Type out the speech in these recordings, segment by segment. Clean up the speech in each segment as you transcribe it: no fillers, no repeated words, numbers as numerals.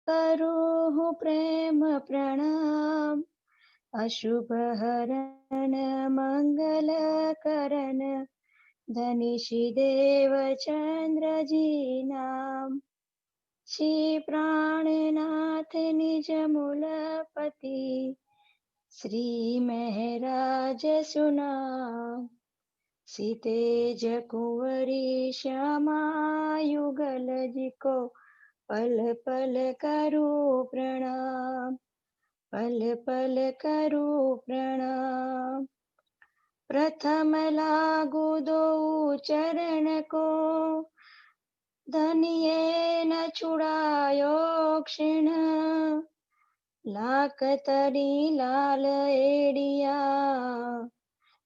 करो प्रेम प्रणाम। अशुभ हरण मंगल करण, धनिषि देव चंद्र जी नाम। श्री प्राणनाथ निज मूलपति, श्री महराज सुनाम। सीतेज कुंवरी श्यामा युगल जी को, पल पल करूं प्रणाम, पल पल करूं प्रणाम। प्रथम लागू दो चरण को, धनिये न छुड़ायो क्षण। लाख तरी लाल एड़िया,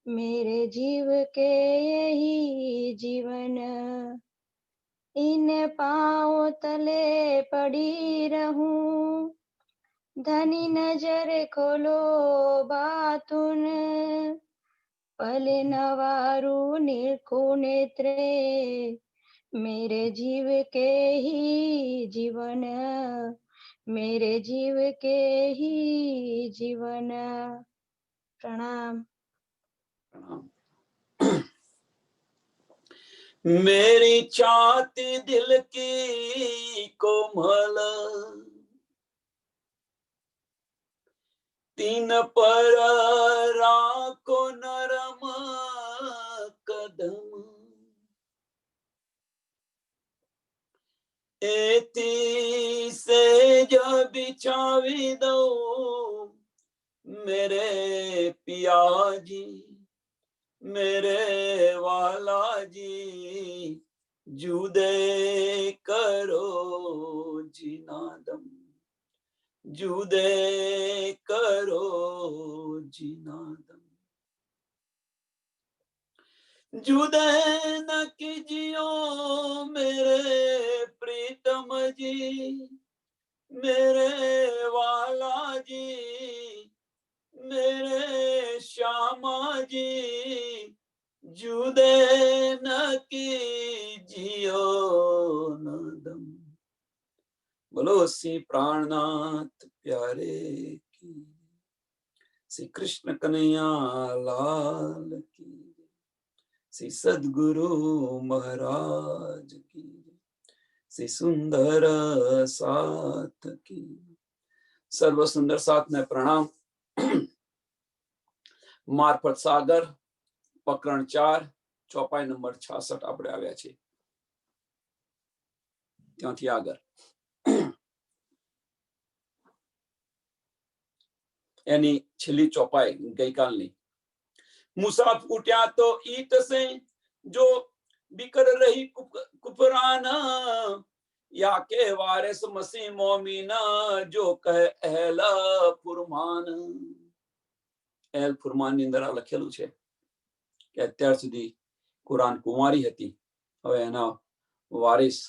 मेरे जीव के यही जीवन। इन पाँव तले पड़ी रहूं, धनी नजर खोलो बातुन। पल नवारू निरखु नेत्रे, मेरे जीव के ही जीवन, मेरे जीव के ही जीवन। प्रणाम। मेरी छाती दिल की कोमल, तीन पर राखो नरम कदम। एती से जब बिछावी दो मेरे पिया जी, मेरे वाला जी। जुदे करो जिनादम, जुदे करो जिनादम। जुदे न कीजियो मेरे प्रीतम जी, मेरे वाला जी, मेरे श्यामा जी। जुदे न कीजियो नदम। बोलो श्री प्राणनाथ प्यारे की, श्री कृष्ण कन्हैया लाल की, श्री सद्गुरु महाराज की, श्री सुंदर साथ की। सर्व सुंदर साथ में प्रणाम। मार्फत सागर प्रकरण 4 ચોપાઈ નંબર 66 આપણે આવ્યા છે। ત્યાંથી આગળ એની છેલ્લી ચોપાઈ ગઈકાલની। મુસાફ ઉઠ્યા તો ઈટ से जो बिकर रही कुफराना, या के वारिस मसीह मोमिना जो कहे अहला फुरमान। અહેલ ફુરમાનની અંદર આ લખેલું છે કે અત્યાર સુધી કુરાન કુંવારી હતી, હવે એના વારિસ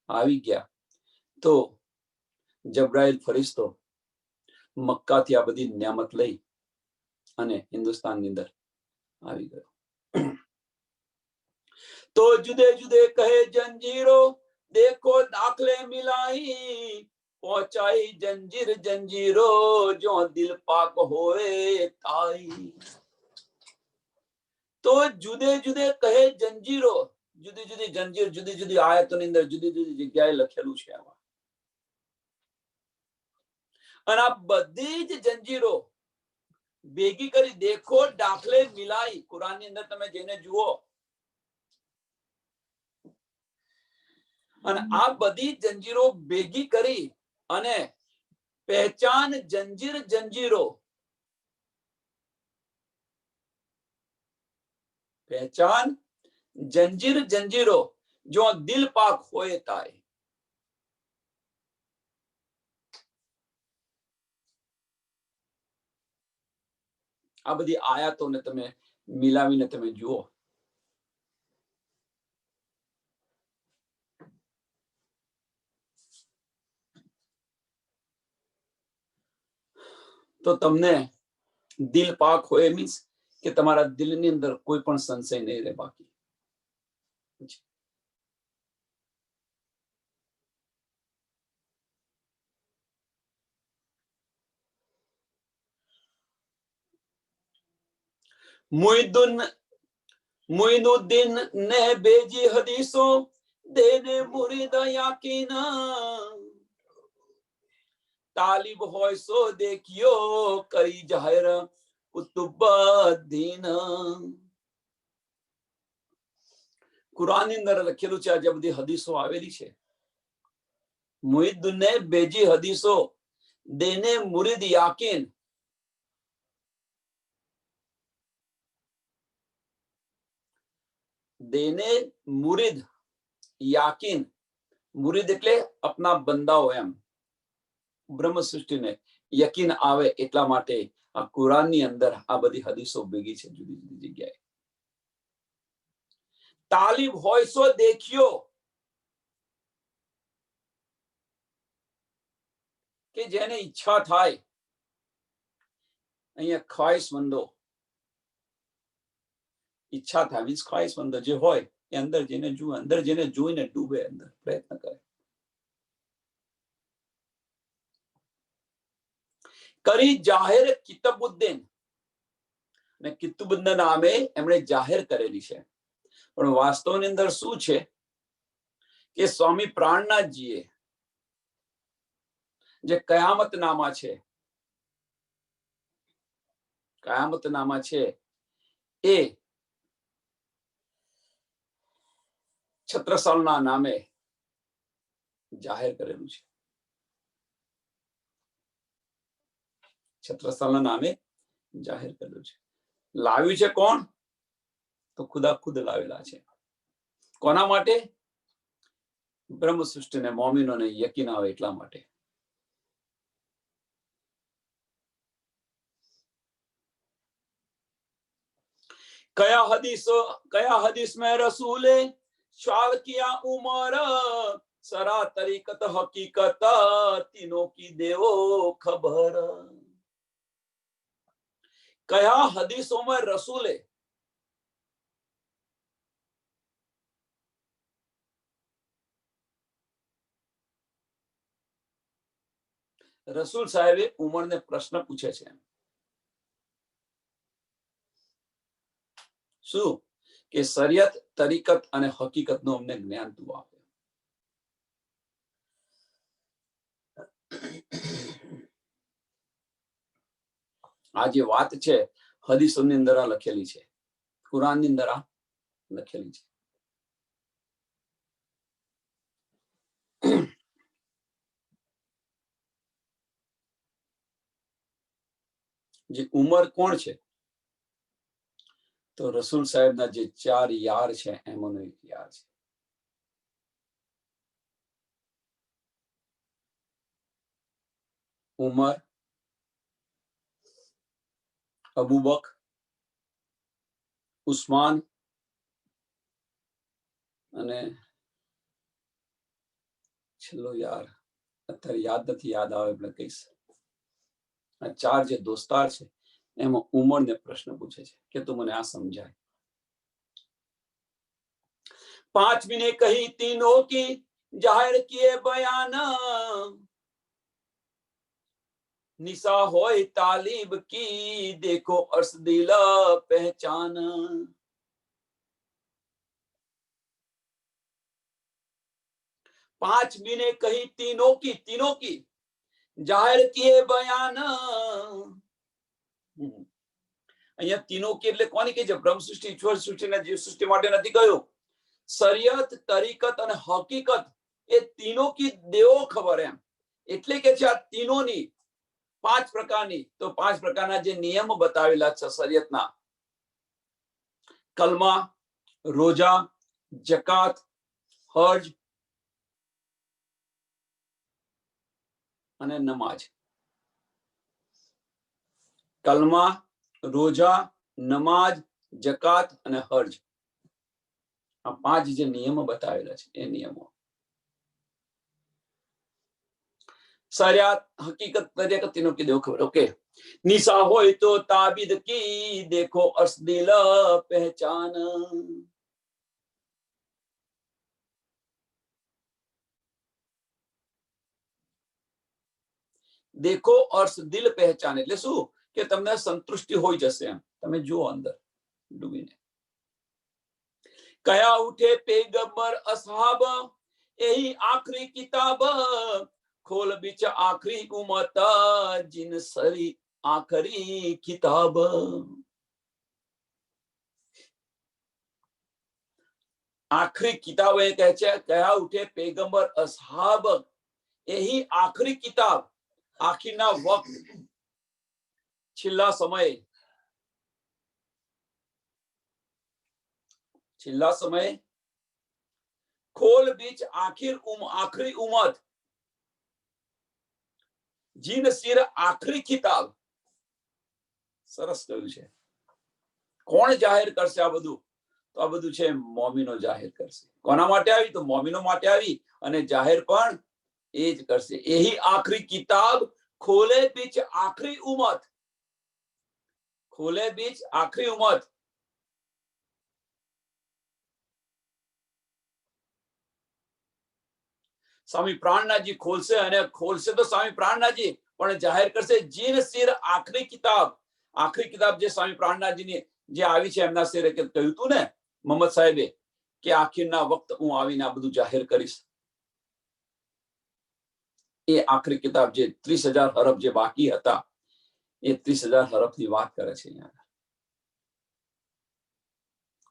આવી ગયા તો જબ્રાઈલ ફરિશ્તો મક્કાથી આ બધી નિયામત લઈ અને હિન્દુસ્તાનની અંદર આવી ગયો। તો જુદે જુદે કહે જંજીરો, देखो दाखले मिलाई, पहुंचाई जंजीर जंजीरो जो दिल पाक होए ताई। तो जुदे जुदे कहे जंजीरो, जुदी जुदी जंजीर जुदी जुदी आयतोनी अंदर जुदी जुदी जग्याए लखेलू छे आवा। અને આ બધી જ જંજીરો ભેગી કરી देखो दाखले मिलाई, કુરાનની અંદર તમે જેને જુઓ અને આ બધી જંજીરો ભેગી કરી અને પહેચાન જંજીર જંજીરો, પહેચાन जंजीर जंजीरो जो दिल पाक होए ताए। આ બધી આયાતોને તમે મિલાવીને તમે જુઓ તો તમને દિલ પાક હોય મીન્સ કે તમારા દિલની અંદર કોઈ પણ સંશય નહીં રહે બાકી। मुइनुद्दीन ने भेजी हदीसों देने मुरीद यकीन तालिब होय सो देखियो करी जाहिर કુતુબદ્દીન કુરાનની અંદર લખેલું છે આ જે બધી હદીસો આવેલી છે મુઈદ્દીને બેજી હદીસો દેને મુરીદ યાકીન દેને મુરીદ યાકીન મુરીદ એટલે अपना બંદા હોય એમ બ્રહ્મ સૃષ્ટિને યકીન આવે એટલા માટે આ કુરાનની અંદર આ બધી હદીસો ભેગી છે જુદી જુદી જગ્યાએ તાલીબ હોય સો દેખ્યો કે જેને ઈચ્છા થાય અહીંયા ખ્વાહિશમંદો ઈચ્છા થાય મીન્સ ખ્વાહિશમંદો જે હોય એ અંદર જેને જુએ અંદર જેને જોઈને ડૂબે અંદર પ્રયત્ન કરે કરી જાહેર કિતાબુદ્દીન ને કિતાબુદ્દીન નામે એમણે જાહેર કરેલી છે પણ વાસ્તવની અંદર શું છે કે સ્વામી પ્રાણનાથજીએ જે કયામતનામા છે એ છત્રસાલના નામે જાહેર કરેલું છે છત્રસાલના નામે જાહેર કરેલું છે લાવ્યું છે કોણ તો ખુદા ખુદ લાવેલા છે કોના માટે બ્રહ્મ સૃષ્ટિને મોમિનોને યકીન આવે એટલા માટે કયા હદીસ में रसूले शाल किया उमर सरा तरीकत हकीकत तीनों की देवो खबर कया हदीसों में रसूले રસૂલ સાહેબે ઉમરને પ્રશ્ન પૂછે છે શું કે શરિયત તરીકત અને હકીકતનું અમને જ્ઞાન તું આપે આ જે વાત છે હદીસોની અંદર લખેલી છે કુરાનની અંદર લખેલી છે જે ઉમર કોણ છે તો રસૂલ સાહેબના જે 4 યાર છે એમાંનો એક યાર છે ઉમર અબુ બકર ઉસ્માન અને છેલ્લો યાર અત્યારે યાદ નથી યાદ આવે એટલે કહીશ આ 4 જે દોસ્તાર છે એમાં ઉમરને પ્રશ્ન પૂછે છે કે તું મને આ સમજાય पांचवी ने कही तीनों की जाहिर किए बयान निशा होय तालिब की देखो अर्श दिला पहचान पांचवी ने कही तीनों की जाहिर किए बयान અહીંયા तीनों की એટલે કોની કે જે બ્રહ્મ સૃષ્ટિ ઈશ્વર સૃષ્ટિ અને જીવ સૃષ્ટિ માટે નથી કહ્યું શરિયત તરીકત અને હકીકત એ तीनों की દેવો ખબર એમ એટલે કે છે આ तीनोंની 5 પ્રકારની તો 5 પ્રકારના જે નિયમો બતાવેલા છે શરિયતના કલમા રોજા જકાત હજ અને નમાજ કલમા રોજા નમાજ જકાત અને હજ આ 5 જે નિયમો બતાવેલા છે એ નિયમો शरियत हकीकत तरीकत तीनों की देखो खबर ओके निशा होय तो ताबिद की देखो असदिल पहचान देखो अर्श દિલ પહેચાન એટલે શું કે તમને સંતુષ્ટિ હોઈ જશે એમ તમે જુઓ અંદર ડૂબીને. કયા ઉઠે પેગંબર અસહાબ, यही आखिरी किताब, खोल बिच आखिरी उमत, जिन सरी आखिरी किताब. आखिरी किताब એ કહે છે કયા ઉઠે પેગંબર અસહાબ, यही आखिरी किताब, આખીરના વખત, છેલ્લા સમય, છેલ્લા સમય, खोल बीच आखिरी उमत, જીન સિર આખરી કિતાબ. સરસ કહ્યું છે. કોણ જાહેર કરશે આ બધું? તો આ બધું છે મોમીનો જાહેર કરશે. કોના માટે આવી? તો મોમીનો માટે આવી, અને જાહેર પણ એ જ કરશે. यही आखिरी किताब, खोले बीच आखिरी उमत, खोले बीच आखिरी उमत. સ્વામી પ્રાણનાથજી ખોલશે, અને ખોલશે તો સ્વામી પ્રાણનાથજી, પણ જાહેર કરશે જીન સિર આખરી કિતાબ. આખરી કિતાબ જે સ્વામી પ્રાણનાથજીની જે આવી છે એમના સિરે કે કહ્યું હતું ને મોહમ્મદ સાહેબે કે આખીરના વખત હું આવીને આ બધું જાહેર કરીશ. એ આખરી કિતાબ જે 30,000 હરફ જે બાકી હતા, એ 30,000 હરફની વાત કરે છે અહીંયા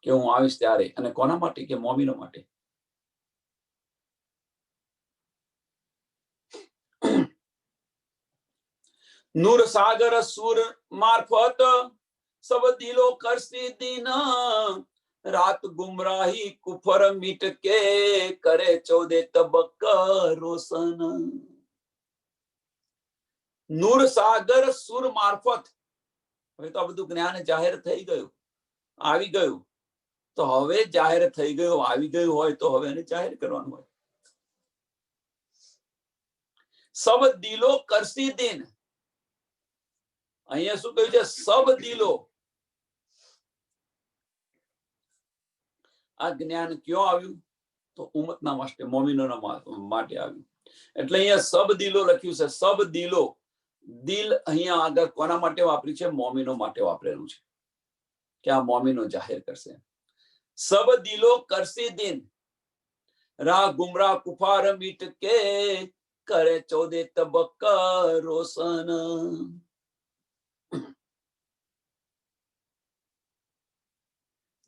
કે હું આવીશ ત્યારે. અને કોના માટે? કે મોમીનો માટે. नूर सागर सुर मार्फत, सब दिलो करसी दीना, रात गुमराही कुफर मिट के, करे 14 तबक्का रोशन. नूर सागर सुर मार्फत, હવે તો આ બધું જ્ઞાન જાહેર થઈ ગયું, આવી ગયું. તો હવે જાહેર થઈ ગયું, આવી ગયું હોય તો હવે એને જાહેર કરવાનું હોય. सब दिलो करसी दिन, અહીંયા શું કહ્યું છે? સબ દિલો. આ જ્ઞાન ક્યાં આવ્યું? તો ઉમ્મતના માટે, મોમિનોના માટે આવ્યું. એટલે અહીંયા સબ દિલો લખ્યું છે. સબ દિલો, દિલ અહીંયા આગળ કોના માટે વાપર્યું છે? મોમિનો માટે વાપરેલું છે કે આ મોમિનો જાહેર કરશે. સબ દિલો કરસી દિન, રાહ ગુમરાહ કુફાર મીટ કે, કરે 14 તબક્કા રોશન.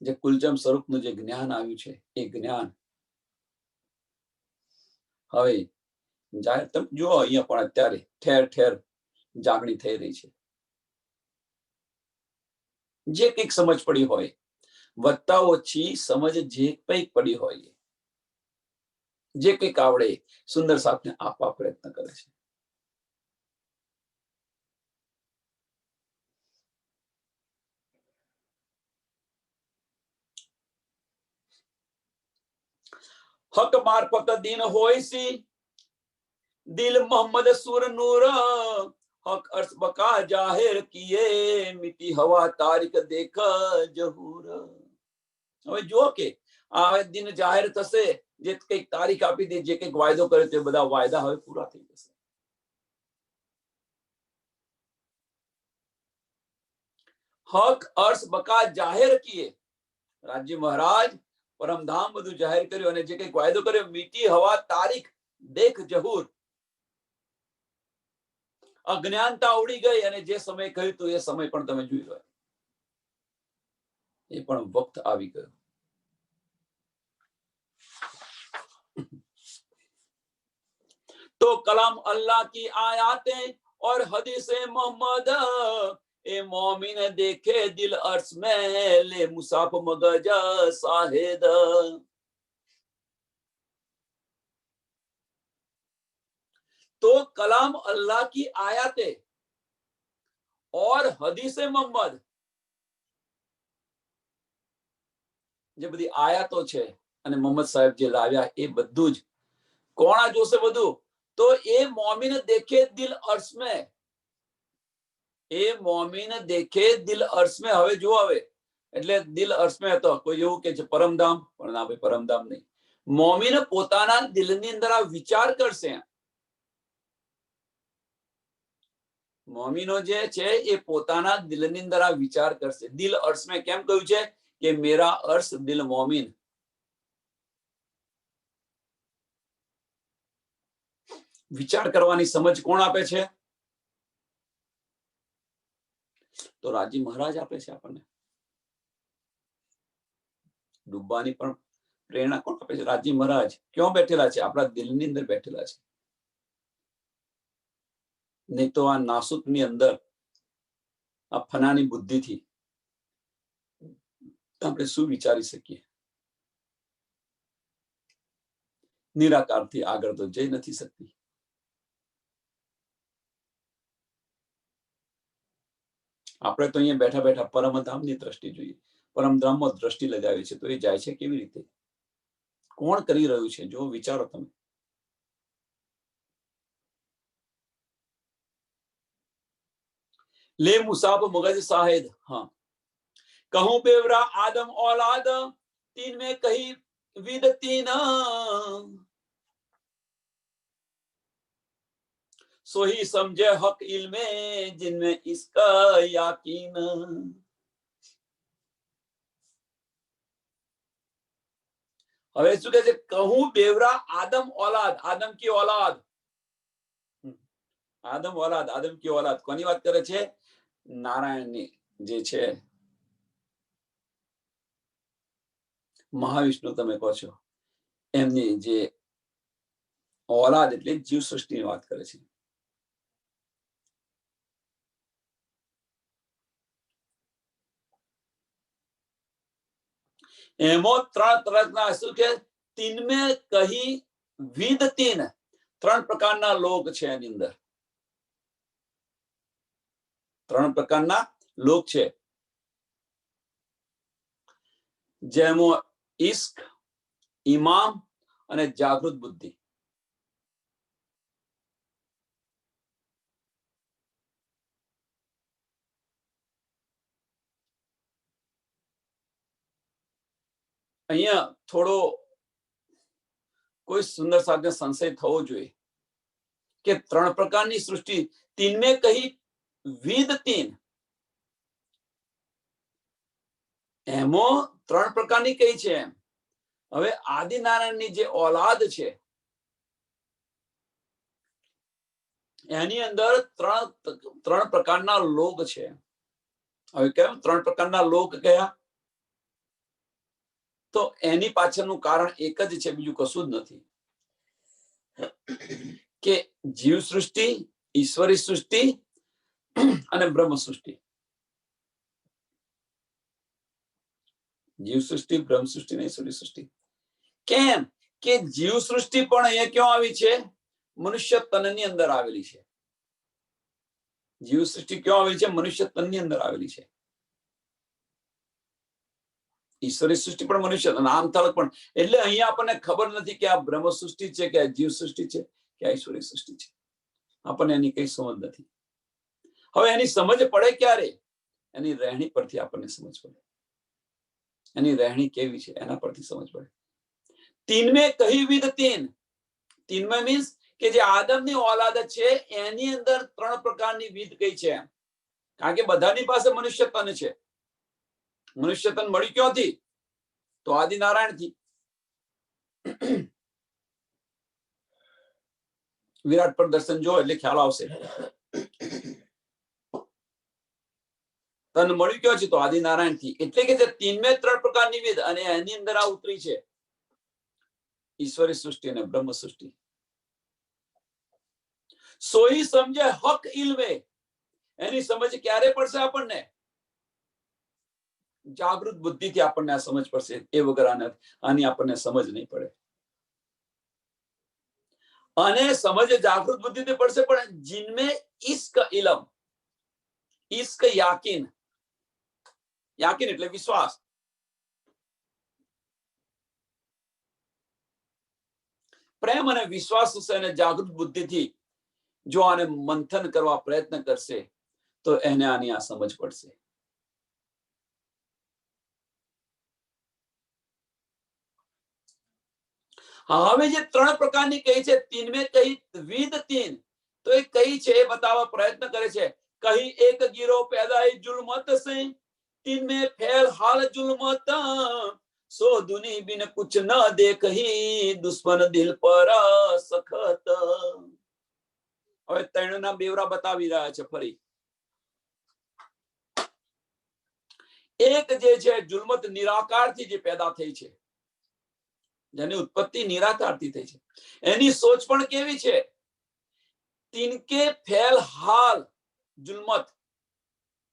જે કુલજમ સ્વરૂપનું જે જ્ઞાન આવ્યું છે, એ જ્ઞાન હવે જાહેર. તમે જુઓ અહીંયા પણ અત્યારે ઠેર ઠેર જાગણી થઈ રહી છે. જે કંઈક સમજ પડી હોય, વધતા ઓછી સમજ જે કંઈક પડી હોય, જે કંઈક આવડે, સુંદર સાથને આપવા પ્રયત્ન કરે છે. हक मार्फत दिन होइसी, दिल मोहम्मद सुर नूर, हक अर्श बका जाहिर किए, मिटी हवा तारीख देख जहूर. હવે જુઓ કે આ દિન જાહેર થશે, જે કંઈક તારીખ આપી દે, જે કંઈક વાયદો કરે તે બધા વાયદા હવે પૂરા થઈ જશે. હક અર્શ બકા જાહેર કિએ, રાજ્ય મહારાજ પરમધામ બધું જાહેર કર્યું, અને જે કંઈક વાયદો કર્યો, મીઠી હવા તારીખ દેખ જહૂર. અજ્ઞાનતા ઉડી ગઈ, અને જે સમય કહ્યું હતું એ સમય પણ તમે જોઈ લો, એ પણ વખત આવી ગયો. तो कलाम अल्लाह की आयातें और हदीसे मोहम्मद, ए मोमिन देखे दिल अर्श में, ले मुसाफ मगज साहिद. तो कलाम अल्लाह की आयातें और हदीसे मोहम्मद, જે બધી આયાતો છે અને મોહમ્મદ સાહેબ જે લાવ્યા, એ બધું જ કોણા જોશે બધું? તો એ મોમિન દેખે દિલ અર્શ में, એ મોમિન દેખે દિલ અર્શ में. હવે જો હવે એટલે દિલ અર્શ में હતો, કોઈ એવું કે છે પરમધામ, પણ ના ભાઈ, પરમધામ નહીં. મોમિન પોતાના દિલની અંદર આ વિચાર કરશે. મોમીનો જે છે એ પોતાના દિલની અંદર આ વિચાર કરશે. દિલ અર્શ મેં કેમ કહ્યું છે કે મેરા અર્શ દિલ મોમીન. વિચાર કરવાની સમજ કોણ આપે છે? તો રાજી મહારાજ આપે છે આપણને. ડૂબવાની પણ પ્રેરણા કોણ આપે છે? રાજી મહારાજ. ક્યાં બેઠેલા છે? આપણા દિલની અંદર બેઠેલા છે. નહીં તો આ નાસુકની અંદર આ ફનાની બુદ્ધિથી આપણે શું વિચારી શકીએ? નિરાકારથી આગળ તો જઈ નથી શકતી. આપણે તો અહીંયા બેઠા બેઠા પરમધામની દ્રષ્ટિ જોઈએ, પરમધામમાં દ્રષ્ટિ લગાવી છે, તો એ જાય છે કેવી રીતે? કોણ કરી રહ્યું છે? જો વિચારો તમે. ले मुसाब मगज साहिद. हाँ, कहूं बेवरा आदम औलाद, तीन में कही विद तीन, सोही समझे हक इल्मे जिनमें इसका याकीन. હવે શું કહે છે? કહું બેવરા આદમ औलाद. આદમ की औलाद. આદમ औलाद. આદમ की औलाद કોની વાત કરે છે? નારાયણની જે છે મહાવિષ્ણુ તમે કહો છો, એમની જે औलाद એટલે જીવ સૃષ્ટિની વાત કરે છે. એમાં ત્રણ તરફના શું કે તીન મેં કહી વિદ તીન, ત્રણ પ્રકારના લોક છે એની અંદર. ત્રણ પ્રકારના લોક છે, જેમાં ઈશ્ક, ઈમામ અને જાગૃત બુદ્ધિ. અહીંયા થોડો કોઈ સુંદર સાથે સંશય થવો જોઈએ કે ત્રણ પ્રકારની સૃષ્ટિ, તીન મેં કહી વિદ તીન, એમાં ત્રણ પ્રકારની કઈ છે? એમ હવે આદિનારાયણની જે औलाद છે એની અંદર ત્રણ પ્રકારના લોક છે. હવે કેમ ત્રણ પ્રકારના લોક કયા? તો એની પાછળનું કારણ એક જ છે, બીજું કશું જ નથી. કે જીવ સૃષ્ટિ, ઈશ્વરી સૃષ્ટિ અને બ્રહ્મ સૃષ્ટિ. જીવ સૃષ્ટિ, બ્રહ્મ સૃષ્ટિ અને ઈશ્વરી સૃષ્ટિ. કેમ કે જીવ સૃષ્ટિ પણ અહીંયા ક્યાં આવી છે? મનુષ્ય તનની અંદર આવેલી છે. જીવ સૃષ્ટિ ક્યાં આવેલી છે? મનુષ્ય તનની અંદર આવેલી છે. ઈશ્વરી સૃષ્ટિ પણ મનુષ્ય નામ થળક પણ. એટલે અહીંયા આપણને ખબર નથી કે આ બ્રહ્મ સૃષ્ટિ છે કે આ જીવ સૃષ્ટિ છે કે આ ઈશ્વરી સૃષ્ટિ છે. આપણને એની કઈ સમજ નથી. હવે એની સમજ પડે ક્યારે? એની રહેણી પરથી આપણને સમજ પડે. એની રહેણી કેવી છે એના પરથી સમજ પડે. તીન મેં કહી વિદ તીન. તીન મેં મીન્સ કે જે આદમની औलाद છે એની અંદર ત્રણ પ્રકારની વિદ કઈ છે? કારણ કે બધાની પાસે મનુષ્ય તન છે. મનુષ્ય તન મળ્યું ક્યાંથી? તો આદિનારાયણ થી. વિરાટ પર દર્શન જો એટલે ખ્યાલ આવશે. તન મળ્યું ક્યાં છે? તો આદિનારાયણ થી. એટલે કે જે તીન મેં ત્રણ પ્રકારની વિદ, અને એની અંદર આ ઉતરી છે ઈશ્વરી સૃષ્ટિ અને બ્રહ્મ સૃષ્ટિ. સોઈ સમજે હક ઇલ્મે. એની સમજ ક્યારે પડશે આપણને? જાગૃત બુદ્ધિથી આપણને આ સમજ પડશે. એ વગર આની આપણને સમજ નહીં પડે. અને સમજ જાગૃત બુદ્ધિથી પડશે, પણ जिनमें इश्क इलम, इश्क याकीन, याकीन એટલે વિશ્વાસ. પ્રેમ અને વિશ્વાસ અને જાગૃત બુદ્ધિથી જો આને મંથન કરવા પ્રયત્ન કરશે તો એને આની આ સમજ પડશે. હવે જે ત્રણ પ્રકારની કઈ છે, તીન મેં કઈ વિદ તીન, તો એ કઈ છે એ બતાવવા પ્રયત્ન કરે છે कहीं एक गिरो पैदाई जुल्मत से, तीन में फैल हाल जुल्मत, सो दुनी बिन कुछ न देखही, दुश्मन दिल पर સખત. હવે ત્રણના બેવરા બતાવી રહ્યા છે ફરી. એક જે છે જુલ્મત નિરાકારથી જે પેદા થઈ છે, જેની ઉત્પત્તિ નિરાકારથી થઈ છે, એની સોચ પણ કેવી છે? તિનકે ફેલ હાલ જુલ્મત,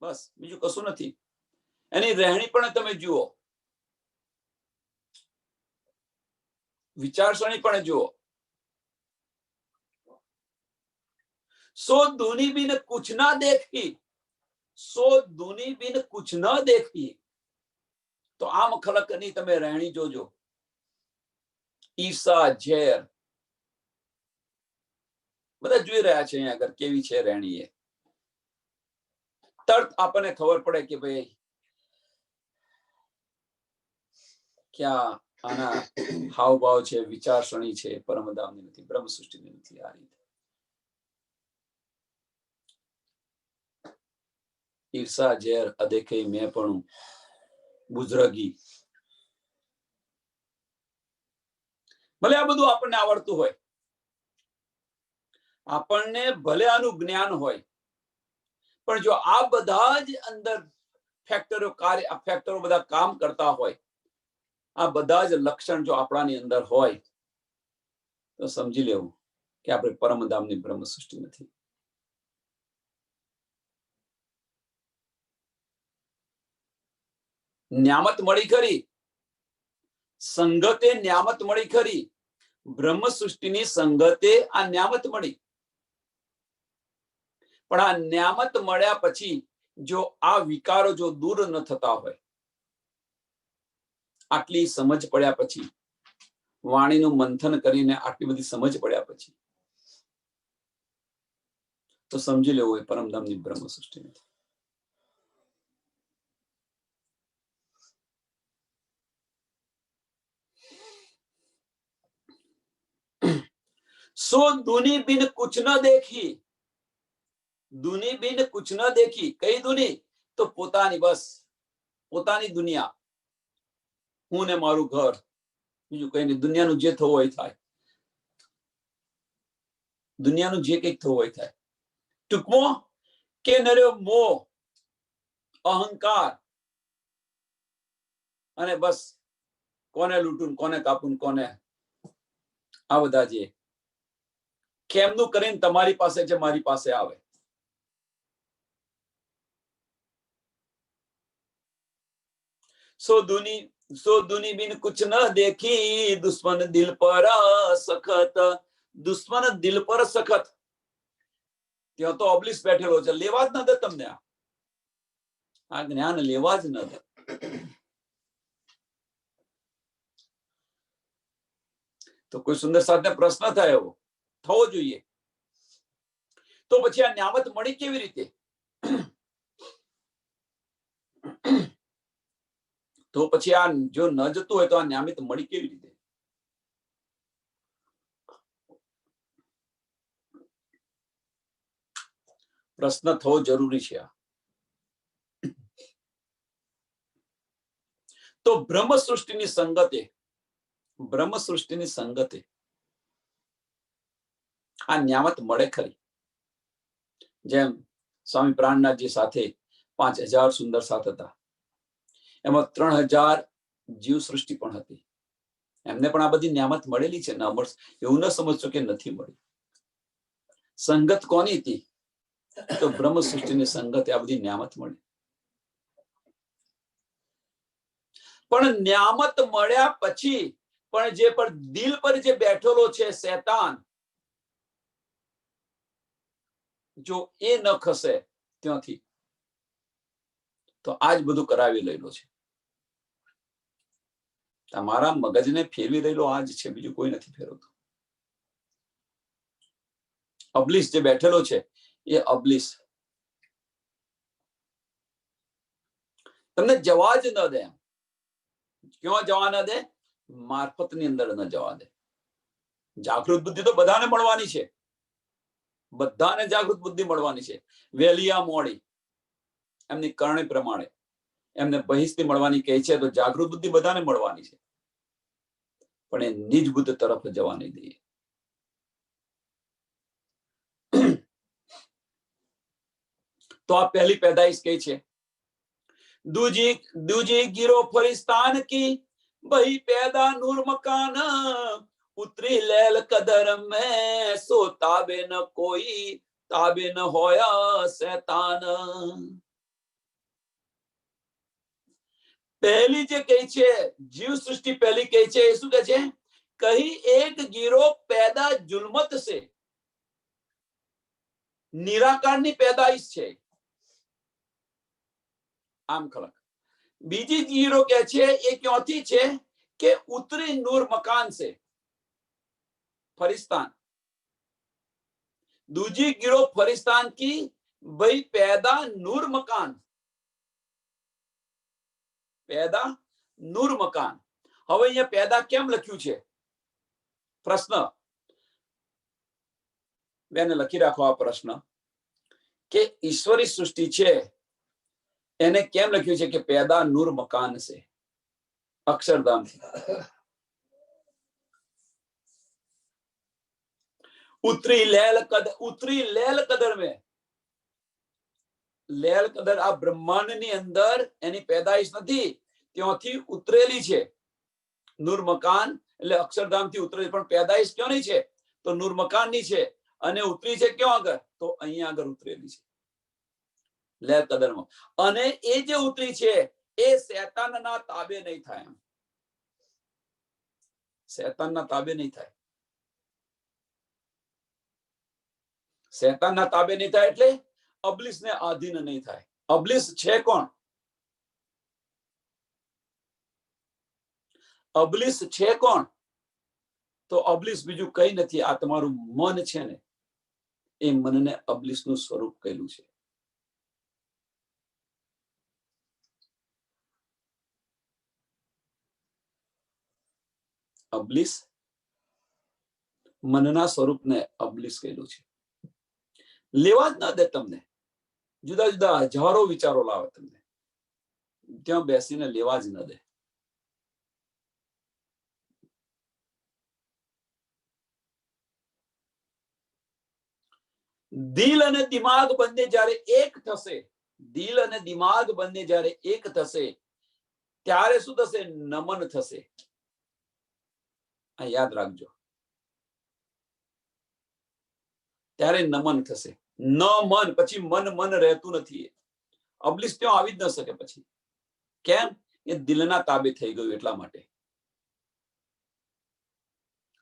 બસ બીજું કશું નથી. એની રહેણી પણ તમે જુઓ, વિચારસરણી પણ જુઓ. सो दूनी बिन कुछ ना देखी, सो दूनी बिन कुछ न देखी. तो आम खलकनी તમે રહેણી જોજો. ઈર્ષા, ઝેર બધા જોઈ રહ્યા છે અહીંયા આગળ કેવી છે રહેણી. એ તરત આપણને ખબર પડે કે ભાઈ ક્યાં આના હાવભાવ છે, વિચારસરણી છે, પરમધામની નથી, બ્રહ્મ સૃષ્ટિની નથી. આ રીતે ઈર્ષા, ઝેર, અદેખે, મેપણું, બુઝરગી, ભલે આ બધું આપણને આવડતું હોય, આપણને ભલે આનું જ્ઞાન હોય, પણ જો આ બધા જ અંદર ફેક્ટરો બધા કામ કરતા હોય, આ બધા જ લક્ષણ જો આપણાની અંદર હોય, તો સમજી લેવું કે આપણે પરમધામની બ્રહ્મ સૃષ્ટિ નથી. ન્યામત મળી ખરી, સંગતે ન્યામત મળી ખરી, બ્રહ્મ સૃષ્ટિની સંગતે આ ન્યામત મળી. પણ આ ન્યામત મળ્યા પછી જો આ વિકારો જો દૂર ન થતા હોય, આટલી સમજ પડ્યા પછી, વાણીનું મંથન કરીને આટલી બધી સમજ પડ્યા પછી, તો સમજી લેવું એ પરમધામની બ્રહ્મ સૃષ્ટિ નથી. सो दूनी बिन कुछ न देखी, दूनी बिन कुछ न देखी. कई दूनी? तो પોતાની, બસ પોતાની દુનિયા, હું ને મારું ઘર, બીજું કઈ નહીં. દુનિયાનું જે થવું હોય થાય, દુનિયાનું જે કંઈક થવું હોય થાય. ટૂંકમાં કે નર્યો મોહ, અહંકાર, અને બસ કોને લૂંટું, કોને કાપું, કોને આ બધા જે કેમનું કરીને તમારી પાસે છે, મારી પાસે આવે. सो दुनी बिन कुछ न देखी, दुश्मन दिल पर सखत. દુશ્મન દિલ પર સખત. ત્યાં તો ઓબ્લિસ બેઠેલો છે, લેવા જ ન દે તમને. આ જ્ઞાન લેવા જ ન દે. તો કોઈ સુંદર સાથને પ્રશ્ન થાય એવો થવો જોઈએ. તો પછી આ ન્યામત મળી કેવી રીતે? તો પછી આ જો ન જતું હોય તો આ ન્યામિત મળી કેવી રીતે? પ્રશ્ન થવો જરૂરી છે. તો બ્રહ્મ સૃષ્ટિની સંગતે, બ્રહ્મ સૃષ્ટિની સંગતે આ ન્યામત મળે ખરી. જેમ સ્વામી પ્રાણનાથજી સાથે 5000 સુંદર સાથ હતા, એમાં 3000 જીવ સૃષ્ટિ પણ હતી. એમને પણ આ બધી ન્યામત મળેલી છે. એવું ન સમજશો કે નથી મળી. સંગત કોની હતી? તો બ્રહ્મ સૃષ્ટિની સંગતે આ બધી ન્યામત મળી. પણ ન્યામત મળ્યા પછી પણ જે પર દિલ પર જે બેઠેલો છે શૈતાન, જો એ ન ખસે ત્યાંથી, તો આજ બધું કરાવી લેલો છે. તમારા મગજને ફેરવી રહેલો આજ છે, બીજું કોઈ નથી ફેરવતું. અબલીસ જે બેઠેલો છે એ અબલીસ તમને જવા જ ન દે. ક્યાં જવા ન દે? મારફતની અંદર ન જવા દે. જાગૃત બુદ્ધિ તો બધાને મળવાની છે, બધાને જાગૃત બુદ્ધિ મળવાની છે. વહેલીયા મોડી એમની કરણી પ્રમાણે એમને બહિસ્તી મળવાની કહે છે, તો જાગૃત બુદ્ધિ બધાને મળવાની છે, પણ એ નિજ બુદ્ધ તરફ જવા નહીં દઈએ. તો આ પહેલી પેદાઈશ કહે છે. दूजी गिरो फरिस्तान की बही पैदा नूर मकान उतरी लैल कदर में सो ताबे न कोई ताबे न होया शैतान. પહેલી જે કહે છે જીવ સૃષ્ટિ પહેલી કહે છે એ શું કહે છે? કहीं एक गिरो पैदा जुल्मत से, નિરાકારની પેદાઈશ છે આમ ખલક. બીજી ગીરો કે છે એ ક્યોથી છે કે ઉતરી નૂર મકાન છે ફરિસ્તાન. दूजी गिरो फरिस्तान की भाई पैदा नूर मकान, पैदा नूर मकान. હવે અહીંયા પેદા કેમ લખ્યું છે? પ્રશ્ન બેને લખી રાખો આ પ્રશ્ન કે ઈશ્વરી સૃષ્ટિ છે એને કેમ લખ્યું છે કે પેદા નૂર મકાન છે અક્ષરધામ થી. ઉતરી લેલ કદર में, લેલ કદર આ બ્રહ્માંડની અંદર એની પેદાઈશ નથી, ત્યાંથી ઉતરેલી છે. નૂર મકાન એટલે અક્ષરધામ થી ઉતરેલી, પણ પેદાઈશ ક્યાં નહીં છે? તો નૂર મકાન ની છે. અને ઉતરી છે ક્યાં આગળ? તો અહીંયા આગળ ઉતરેલી છે લેલ કદરમાં. અને એ જે ઉતરી છે એ શૈતાનના તાબે નહીં થાય. શૈતાનના તાબે નહીં થાય. શૈતાનના તાબે નહીં થાય એટલે અબ્લિસને આધીન નહીં થાય. અબ્લિસ છે કોણ? અબ્લિસ છે કોણ? તો અબ્લિસ બીજું કઈ નથી, આ તમારું મન છે ને, એ મનને અબ્લિસનું સ્વરૂપ કહેલું છે. અબ્લિસ મનના સ્વરૂપને અબ્લિસ કહેલું છે. લેવા જ ના દે તમને. જુદા જુદા હજારો વિચારો લાવે તમને, ત્યાં બેસીને લેવા જ ન દે. દિલ અને દિમાગ બંને જ્યારે એક થશે, દિલ અને દિમાગ બંને જ્યારે એક થશે ત્યારે શું થશે? નમન થશે. આ યાદ રાખજો, ત્યારે નમન થશે. ન મન, પછી મન રહેતું નથી. અબ્લિસ ત્યાં આવી જ ન શકે પછી. કેમ? એ દિલના તાબે થઈ ગયું એટલા માટે.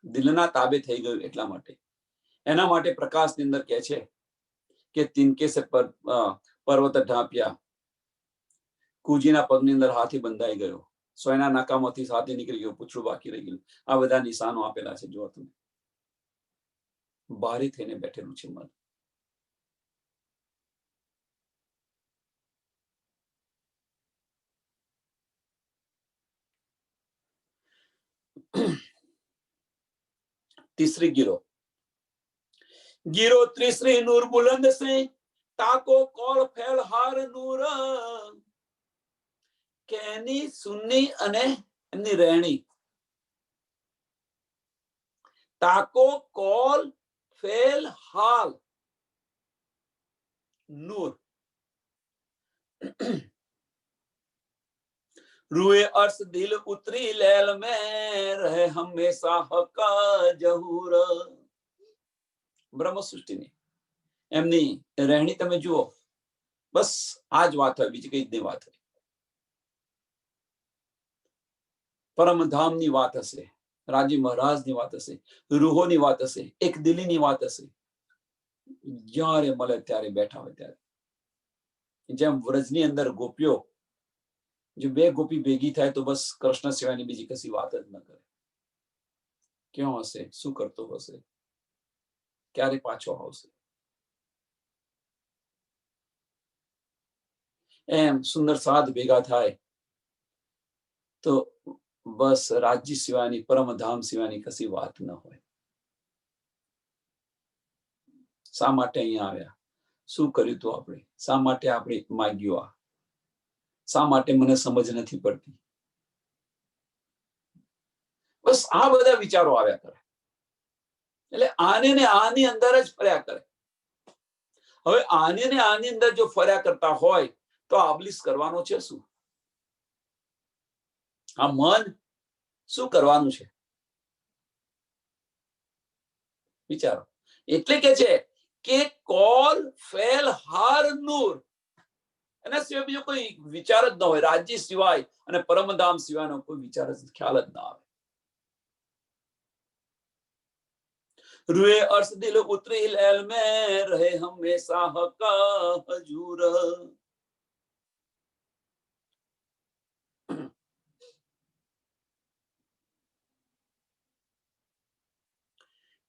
દિલના તાબે થઈ ગયું એટલા માટે. એના માટે પ્રકાશની અંદર કહે છે કે તિનકે સે પર્વત ઢાંપ્યા, કુજીના પગની અંદર હાથી બંધાઈ ગયો, સોયના નાકામાંથી હાથી નીકળી ગયો, પૂછડું બાકી રહી ગયું. આ બધા નિશાનો આપેલા છે. જો તમે ભારે થઈને બેઠેલું છે મન. तीसरी गिरो तीसरी नूर बुलंद से ताको कॉल फैल हार नूर. કેની સુન્ની અને એમની રહેણી. તાકો કોલ ફેલ હાલ નૂર. રૂએ અર્શ દિલ ઉતરી લેલ में रहे हमेशा हका जहूर. બ્રહ્મ સૃષ્ટિની એમની રહેણી તમે જુઓ, બસ આ જ વાત હોય, બીજી કઈ જ વાત હોય. પરમધામની વાત હશે, રાજી મહારાજની વાત હશે, રૂહોની વાત હશે, એક દિલીની વાત હશે. જ્યારે મળે ત્યારે બેઠા હોય ત્યારે. જેમ વ્રજની અંદર ગોપીઓ, જો બે ગોપી ભેગી થાય તો બસ કૃષ્ણ સિવાયની બીજી કશી વાત જ ન કરે. ક્યાં હશે, શું કરતો હશે, ક્યારે પાછો આવશે, એમ સુંદર સાધ ભેગા થાય તો બસ રાજ્ય સિવાયની, પરમધામ સિવાયની કશી વાત ન હોય. શા માટે અહીંયા આવ્યા, શું કર્યું તું આપણે, શા માટે આપણે માગ્યું, આ શા માટે મને સમજ નથી પડતી. બસ આ બધા વિચારો આવ્યા કરે. એટલે આને ને આની અંદર જ ફર્યા કરે. હવે આને ને આની અંદર જો ફર્યા કરતા હોય તો આબલીસ કરવાનો છે શું? આ મન શું કરવાનું છે વિચારો. એટલે કે છે કે કોલ ફેલ હાર નૂર, એના સિવાય બીજો કોઈ વિચાર જ ન હોય. રાજ્ય સિવાય અને પરમધામ સિવાયનો કોઈ વિચાર જ ખ્યાલ જ ના આવે. રૂએ અર્શ દિલ ઉતરી લૈલ में रहे हमेशा हक हजूर.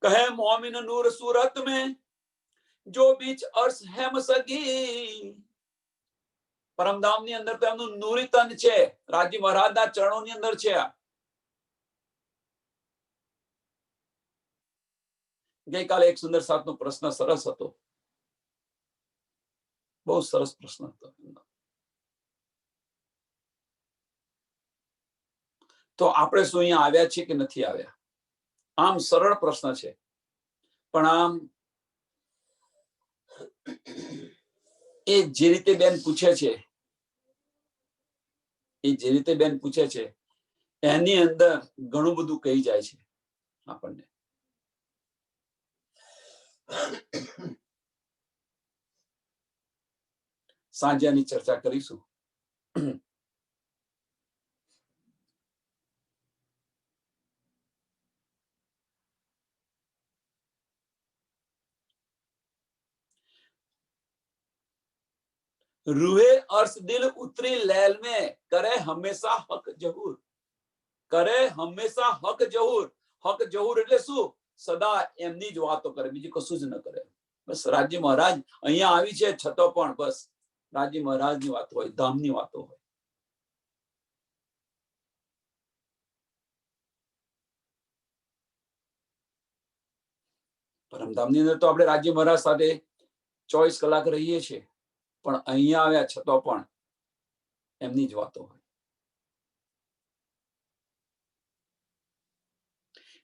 कहे मोमिन नूर सूरत में जो बीच अर्श है मसगी. પરમધામ ની અંદર તો એમનું નૂરી તન છે, રાજી મહારાજના ચરણોની અંદર છે. ગઈકાલે એક સુંદર સાથનો પ્રશ્ન સરસ હતો, બહુ સરસ પ્રશ્ન હતો. તો આપણે શું અહીંયા આવ્યા છીએ કે નથી આવ્યા? આમ સરળ પ્રશ્ન છે, પણ આમ એ જે રીતે બેન પૂછે છે, એની અંદર ઘણું બધું કહી જાય છે આપણને. સાંજે આની ચર્ચા કરીશું. રૂહે અર્શ દિલ ઉતરી લૈલ में करे हमेशा हक जहूर. કરે હંમેશા હક જહૂર. હક જહૂર એટલે શું? સદા એમની જ વાતો કરે, બીજી કશું જ ન કરે. બસ રાજ્ય મહારાજ અહીંયા આવી છે છતો પણ બસ રાજ્ય મહારાજની વાતો હોય, ધામની વાતો હોય. પરમધામની અંદર તો આપણે રાજ્ય મહારાજ સાથે 24 કલાક રહીએ છીએ, પણ અહીંયા આવ્યા છતો પણ એમની જ વાતો હોય.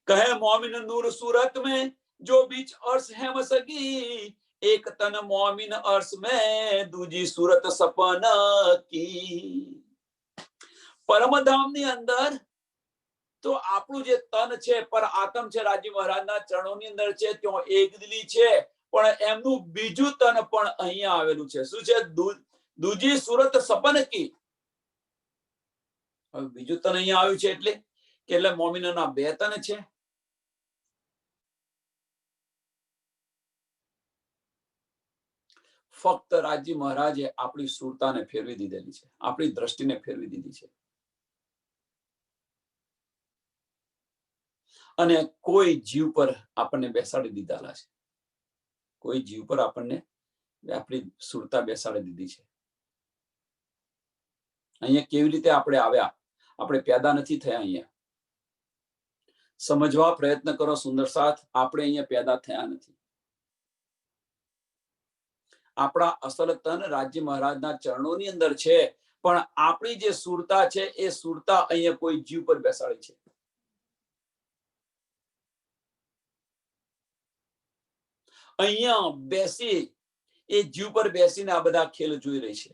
कहे मोमिन नूर सूरत में जो बीच अर्श है मसगी. एक तन मोमिन अर्श में दूजी सूरत सपन की. પરમધામ ની અંદર તો આપણું જે તન છે, પર આત્મ છે, રાજ્ય મહારાજના ચરણોની અંદર છે, ત્યાં એક દિલી છે, પણ એમનું બીજું તન પણ અહીંયા આવેલું છે. શું છે? દૂજી સુરત સપન કી. હવે બીજું તન અહીંયા આવ્યું છે એટલે કે મોમિનોના બે તન છે. ફક્ત રાજ્ય મહારાજે આપણી સુરતાને ફેરવી દીધેલી છે, આપણી દ્રષ્ટિને ફેરવી દીધી છે. અને કોઈ જીવ પર આપણને બેસાડી દીધેલા છે. કોઈ જીવ પર આપણને આપણી સુરતા બેસાડી દીધી છે. અહીંયા કેવી રીતે આપણે આવ્યા? આપણે પેદા નથી થયા. અહીંયા સમજવા પ્રયત્ન કરો સુંદર સાથ. આપણે અહીંયા પેદા થયા નથી. આપણા અસલ તન રાજ્ય મહારાજના ચરણોની અંદર છે, પણ આપણી જે સુરતા છે એ સુરતા અહીંયા કોઈ જીવ પર બેસાડી છે. અહીંયા બેસી એ જીવ પર બેસીને આ બધા ખેલ જોઈ રહી છે.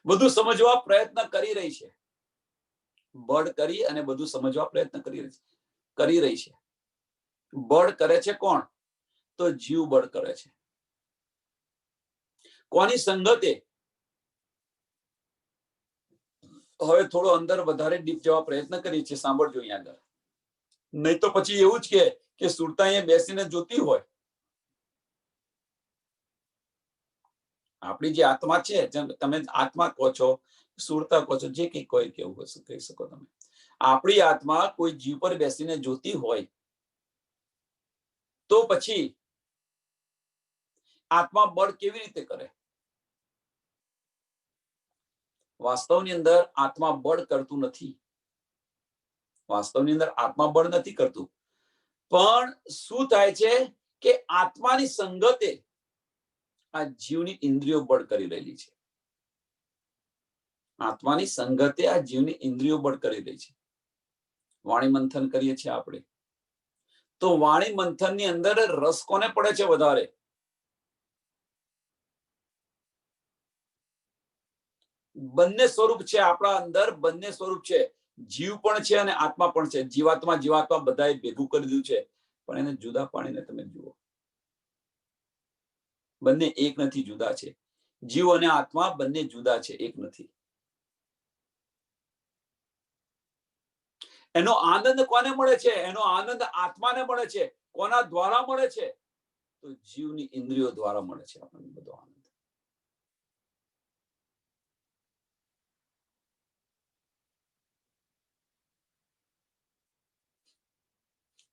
બધું સમજવા પ્રયત્ન કરી રહી છે. બળ કરી અને બધું સમજવા પ્રયત્ન કરી રહી છે. બળ કરે છે કોણ? તો જીવ બળ કરે છે. કોની સંગતે? હવે થોડો અંદર વધારે ડીપ જવા પ્રયત્ન કરીએ છીએ, સાંભળજો અહીંયા આગળ. નહીં તો પછી એવું જ કે સુરતા અહીંયા બેસીને જોતી હોય. આપણી જે આત્મા છે, તમે આત્મા કહો છો, સુરતા કહો છો, જે કઈ કોઈ કેવું હશે કહી શકો તમે. આપણી આત્મા કોઈ જીવ પર બેસીને જોતી હોય તો પછી આત્મા બળ કેવી રીતે કરે? વાસ્તવની અંદર આત્મા બળ કરતું નથી. વાસ્તવની અંદર આત્મા બળ નથી કરતું, પણ શું થાય છે કે આત્માની સંગતે આ જીવની ઇન્દ્રિયો બળ કરી રહેલી છે. આત્માની સંગતે આ જીવની ઇન્દ્રિયો બળ કરી રહી છે. વાણી મંથન કરીએ છીએ આપણે, તો વાણી મંથનની અંદર રસ કોને પડે છે વધારે? બંને સ્વરૂપ છે આપણા અંદર, બંને સ્વરૂપ છે. જીવ પણ છે અને આત્મા પણ છે. જીવાત્મા બધાએ ભેગું કરી દીધું છે, પણ એને જુદા પાડીને તમે જુઓ, બંને એક નથી, જુદા છે. જીવ અને આત્મા બંને જુદા છે, એક નથી. એનો આનંદ કોને મળે છે? એનો આનંદ આત્માને મળે છે. કોના દ્વારા મળે છે? તો જીવની ઇન્દ્રિયો દ્વારા મળે છે આપણને બધો આનંદ.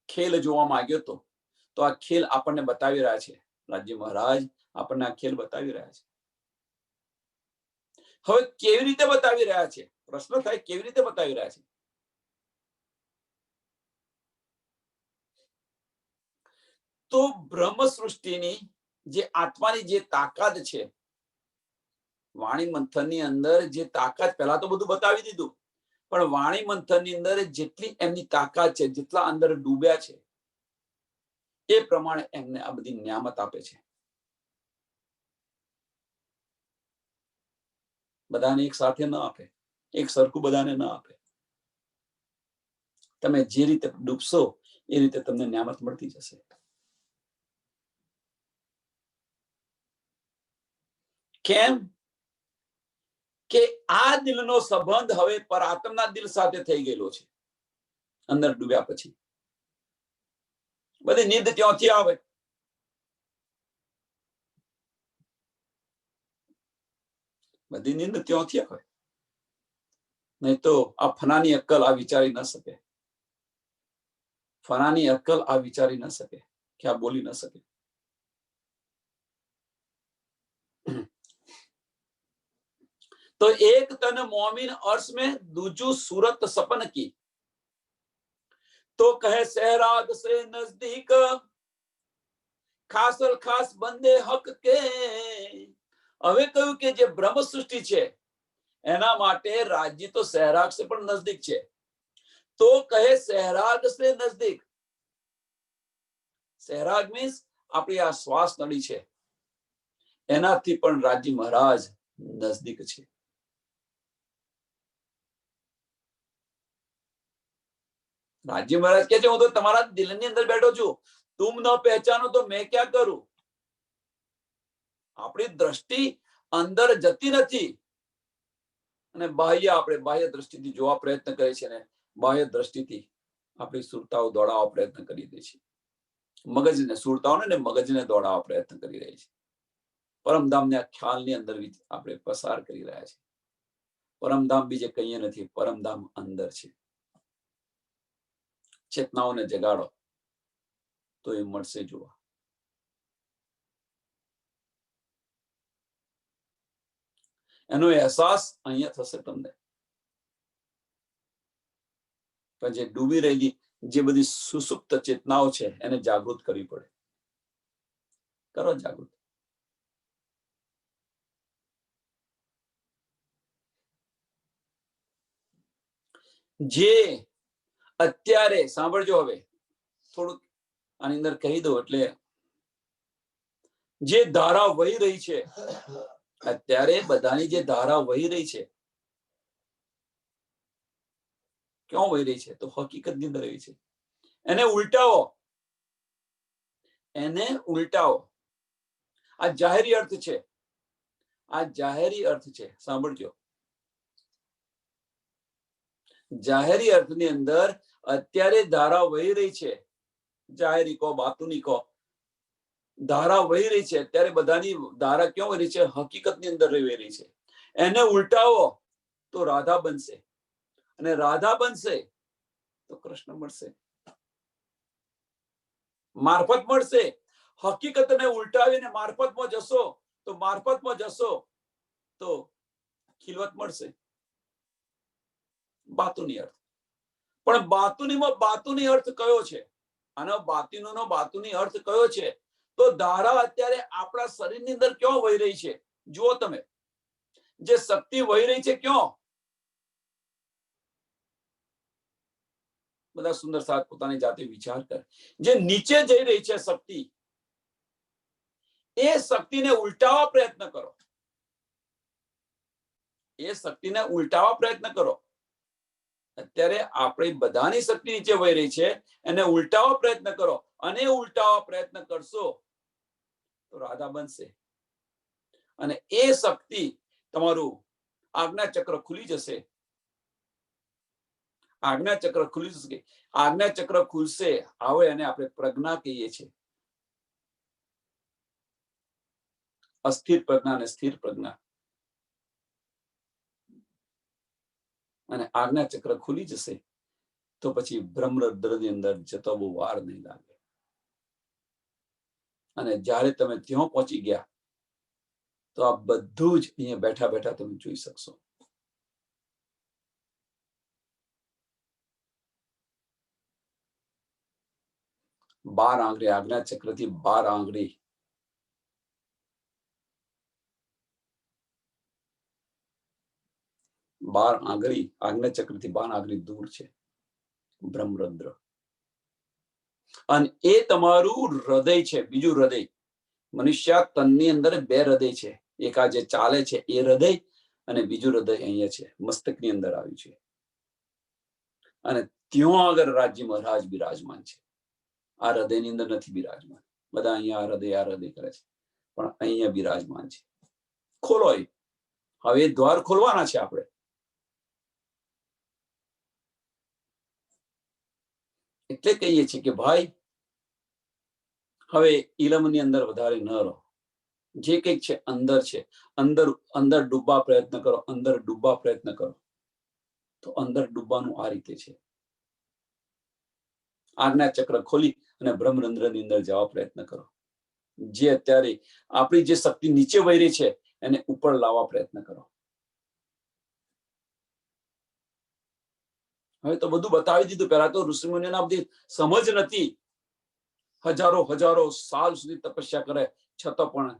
ખેલ જોવા માંગ્યો તો આ ખેલ આપણને બતાવી રહ્યા છે. રાજ્ય મહારાજ આપણને આ ખેલ બતાવી રહ્યા છે. હવે કેવી રીતે બતાવી રહ્યા છે? પ્રશ્ન થાય, કેવી રીતે બતાવી રહ્યા છે? તો બ્રહ્મ સૃષ્ટિની જે આત્માની જે તાકાત છે, વાણી મંથનની અંદર જે તાકાત, પહેલા તો બધું બતાવી દીધું, પણ વાણી મંથનની અંદર જેટલી એમની તાકાત છે, જેટલા અંદર ડૂબ્યા છે, એ પ્રમાણે એમને આ બધી નિયામત આપે છે. બધાને એક સાથે ન આપે, એક સરખું બધાને ન આપે. તમે જે રીતે ડૂબશો એ રીતે તમને નિયામત મળતી જશે. કેમ કે આ દિલનો સંબંધ હવે પરાત્મના દિલ સાથે થઈ ગયેલો છે. અંદર ડૂબ્યા પછી બધી નીંદ ત્યાંથી આવે. બધી નીંદ ત્યાંથી આવે. નહીં તો આ ફનાની અક્કલ આ વિચારી ન શકે. ફનાની અક્કલ આ વિચારી ન શકે, કે આ બોલી ન શકે. तो एक तन मोमिन अर्श में दूजू सूरत सपन की, तो कहे सहराग से नजदीक खासल खास बंदे हक के. હવે કહ્યું કે જે બ્રહ્મ સૃષ્ટિ છે એના માટે રાજ્ય તો સહેરાગ સે પણ નજદીક છે. તો કહે સહેરાગ સે નજદીક. સહેરાગ મીન્સ આપણી આ શ્વાસ નળી છે, એનાથી પણ રાજ્ય મહારાજ નજદીક છે. રાજ્ય મહારાજ કે છે, હું તો તમારા દિલની અંદર બેઠો છું, તુમ ન પહેચાનો તો મેં ક્યાં કરું. આપણી દ્રષ્ટિ અંદર જતી નથી અને આપણે બાહ્ય દ્રષ્ટિથી જોવા પ્રયત્ન કરે છે ને બાહ્ય દ્રષ્ટિથી આપણી સુરતાઓ દોડાવવા પ્રયત્ન કરી દે છે. મગજને, સુરતાઓને ને મગજને દોડાવવા પ્રયત્ન કરી રહી છે. પરમધામને આ ખ્યાલની અંદર આપણે પસાર કરી રહ્યા છે. પરમધામ બીજે કહીએ નથી, પરમધામ અંદર છે. ચેતનાઓને જગાડો તો એ મળશે જોવા. એનો અહેસાસ અહીંયા થશે તમને. પણ જે ડૂબી રહેલી જે બધી સુસુપ્ત ચેતનાઓ છે એને જાગૃત કરવી પડે. કરો જાગૃત. જે અત્યારે સાંભળજો, હવે થોડુંક આની અંદર કહી દો એટલે, જે ધારા વહી રહી છે અત્યારે, બધાની જે ધારા વહી રહી છે, ક્યાં વહી રહી છે? તો હકીકતની અંદર રહી છે. એને ઉલટાવો, એને ઉલટાવો. આ જાહેરી અર્થ છે, આ જાહેરી અર્થ છે. સાંભળજો, જાહેરી અર્થની અંદર અત્યારે ધારા વહી રહી છે, જાહેરી કહો, બાતુની કહો, ધારા વહી રહી છે અત્યારે. બધાની ધારા ક્યાં વહી રહી છે? હકીકતની અંદર વહી રહી છે. એને ઉલટાવો તો રાધા બનશે, અને રાધા બનશે તો કૃષ્ણ મળશે, મારફત મળશે. હકીકતને ઉલટાવીને મારફતમાં જશો તો ખિલવત મળશે. બાતુની અર્થ. પણ બાતુનીમાં બાતુની અર્થ કયો છે? આનો બાતુનીનો બાતુની અર્થ કયો છે? તો ધારા અત્યારે આપણા શરીરની અંદર ક્યાં વહી રહી છે? જુઓ તમે, જે શક્તિ વહી રહી છે ક્યાં? બધા સુંદર સાથ પોતાની જાતે વિચાર કરે. જે નીચે જઈ રહી છે શક્તિ, એ શક્તિને ઉલટાવવા પ્રયત્ન કરો. એ શક્તિને ઉલટાવવા પ્રયત્ન કરો. અત્યારે આપણી બધાની શક્તિ નીચે વહી રહી છે, એને ઉલટાવવા પ્રયત્ન કરો. અને ઉલટાવવા પ્રયત્ન કરશો તો રાધા બનશે. અને એ શક્તિ તમારું આજ્ઞા ચક્ર ખુલી જશે. આજ્ઞા ચક્ર ખુલી જશે. આજ્ઞા ચક્ર ખુલશે, આવે અને આપણે પ્રજ્ઞા કહીએ છીએ. અસ્થિર પ્રજ્ઞા અને સ્થિર પ્રજ્ઞા. અને આજ્ઞા ચક્ર ખુલી જશે તો પછી બ્રહ્મરદ્રની અંદર જતો બહુ વાર નહીં લાગે. અને જ્યારે તમે ત્યાં પહોંચી ગયા તો આ બધું જ અહીંયા બેઠા બેઠા તમે જોઈ શકશો. બાર આંગળી આજ્ઞા ચક્રથી 12 આંગળી આજ્ઞા ચક્રથી 12 આંગળી દૂર છે બ્રહ્મરંધ્ર. અને એ તમારું હૃદય છે. બીજું હૃદય, મનુષ્ય તનની અંદર 2 હૃદય છે. એક આ જે ચાલે છે એ હૃદય, અને બીજું હૃદય અહીંયા છે, મસ્તકની અંદર આવ્યું છે. અને ત્યાં આગળ રાજ્ય મહારાજ બિરાજમાન છે. આ હૃદયની અંદર નથી બિરાજમાન. બધા અહીંયા આ હૃદય કરે છે, પણ અહીંયા બિરાજમાન છે. ખોલો એ. હવે દ્વાર ખોલવાના છે આપણે. એટલે કહીએ છીએ કે ભાઈ હવે ઇલમની અંદર વધારે ન રહો. જે કંઈક છે અંદર છે, અંદર ડૂબવા પ્રયત્ન કરો. અંદર ડૂબવા પ્રયત્ન કરો તો અંદર ડૂબવાનું આ રીતે છે. આજ્ઞા ચક્ર ખોલી અને બ્રહ્મરંધ્રની અંદર જવા પ્રયત્ન કરો. જે અત્યારે આપણી જે શક્તિ નીચે વહી રહી છે એને ઉપર લાવવા પ્રયત્ન કરો. હવે તો બધું બતાવી દીધું. પહેલા તો ઋષિમુનિઓને બધી સમજ નથી. હજારો સાલ સુધી તપસ્યા કરે છતાં પણ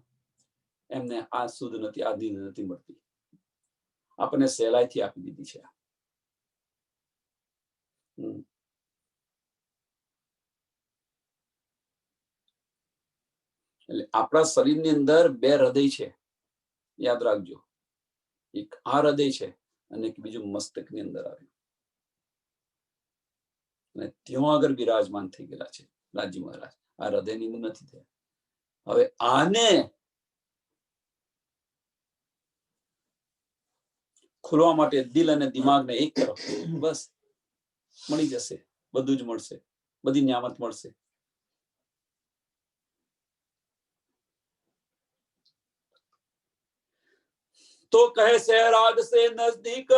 એમને આ સુધ નથી, આ દીધ નથી મળતી. આપણને સહેલાઈથી આપી દીધી છે. એટલે આપણા શરીરની અંદર 2 હૃદય છે, યાદ રાખજો. એક આ હૃદય છે અને એક બીજું મસ્તકની અંદર આવ્યું. અને ત્યાં આગળ બિરાજમાન થઈ ગયેલા છે રાજ્ય મહારાજ. આ હૃદયની અંદર નથી થયા. હવે આને ખોલવા માટે દિલ અને દિમાગને એક કરો. બસ મળી જશે, બધું જ મળશે, બધી નિયામત મળશે. तो कहे सहराग से नजदीक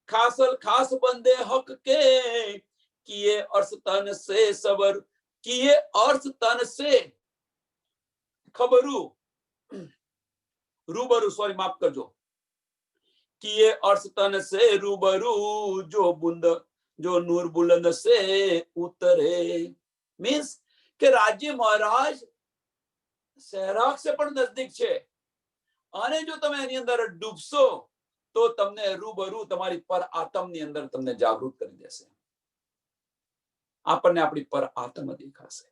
खासल खास बंदे हक के किए अर्थ तन से सबर किए अर्थ तन से खबरू रूबरू सॉरी माफ करजो किए अर्थ तन से रूबरू जो बुंद जो नूर बुलंद से उतरे. मीन्स के राज्य महाराज सहराग से पण नजदीक છે. અને જો તમે એની અંદર ડૂબશો તો તમને રૂબરૂ તમારી પર આત્મની અંદર તમને જાગૃત કરી દેશે. આપણને આપણી પર આત્મ દેખાશે.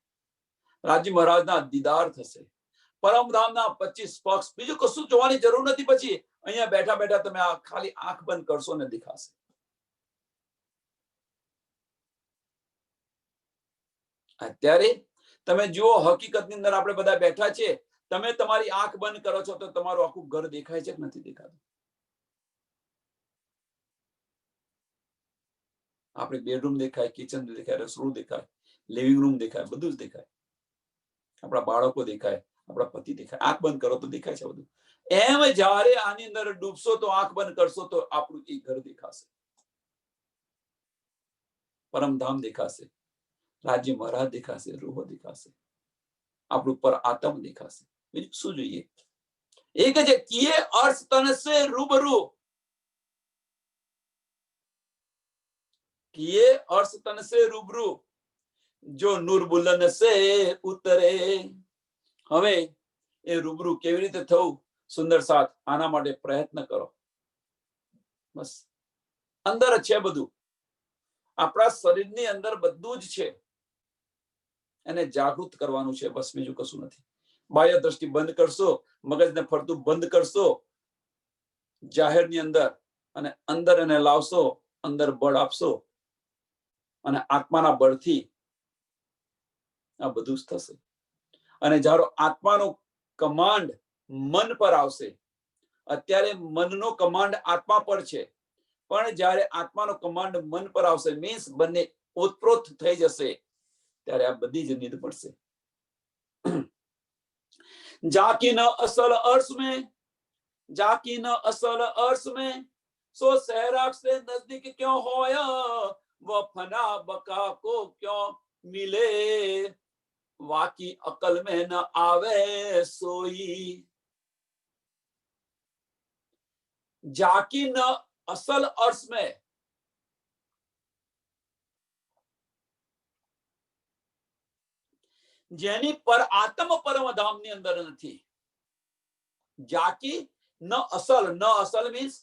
રાજ્ય મહારાજના દીદાર થશે. પરમધામના 25 પક્ષ. બીજું કશું જોવાની જરૂર નથી. પછી અહીંયા બેઠા બેઠા તમે આ ખાલી આંખ બંધ કરશો ને દેખાશે. અત્યારે તમે જુઓ હકીકતની અંદર આપણે બધા બેઠા છે. તમે તમારી આંખ બંધ કરો છો તો તમારું આખું ઘર દેખાય છે કે નથી દેખાતું? આપણે બેડરૂમ દેખાય, કિચન દેખાય, રસોડું દેખાય, લિવિંગ રૂમ દેખાય, બધું જ દેખાય. આપણા બાળકો દેખાય, આપણા પતિ દેખાય. આંખ બંધ કરો તો દેખાય છે બધું. એમ જ્યારે આની અંદર ડૂબશો તો આંખ બંધ કરશો તો આપણું એ ઘર દેખાશે, પરમધામ દેખાશે, રાજ્ય મહારાજ દેખાશે, રૂહ દેખાશે, આપણું પર આત્મ દેખાશે. બીજું શું જોઈએ? એક છે કિએ અર્થ તન સે રૂબરૂ. ये अर्श तन से रूबरू जो નૂર બુલંદ સે ઉતરે. હવે એ રૂબરૂ કેવી રીતે થવું? સુંદર સાથ, આના માટે પ્રયત્ન કરો. બસ અંદર જ છે બધું, આપણા શરીરની અંદર બધું જ છે, એને જાગૃત કરવાનું છે, બસ બીજું કશું નથી. બાહ્ય દ્રષ્ટિ બંધ કરશો, મગજને ફરતું બંધ કરશો જાહેરની અંદર, અને અંદર એને લાવશો, અંદર બળ આપશો, અને આત્માના બળથી આ બધું જ થશે. અને જ્યારે આત્માનો કમાન્ડ મન પર આવશે, અત્યારે મનનો કમાન્ડ આત્મા પર છે, પણ જ્યારે આત્માનો કમાન્ડ મન પર આવશે, મીન્સ બંને ઓતપ્રોત થઈ જશે, ત્યારે આ બધી જ નીંદ પડશે. जाकी न असल अर्श में, जाकी न असल अर्श में, सो सहराग से नजदीक क्यों होया, वो फना बका को क्यों मिले, वाकी अकल में न आवे सोई. जाकी न असल अर्श में, જેની પર આત્મ પરમ ધામની અંદર નથી. જાકી ન અસલ, ન અસલ મીન્સ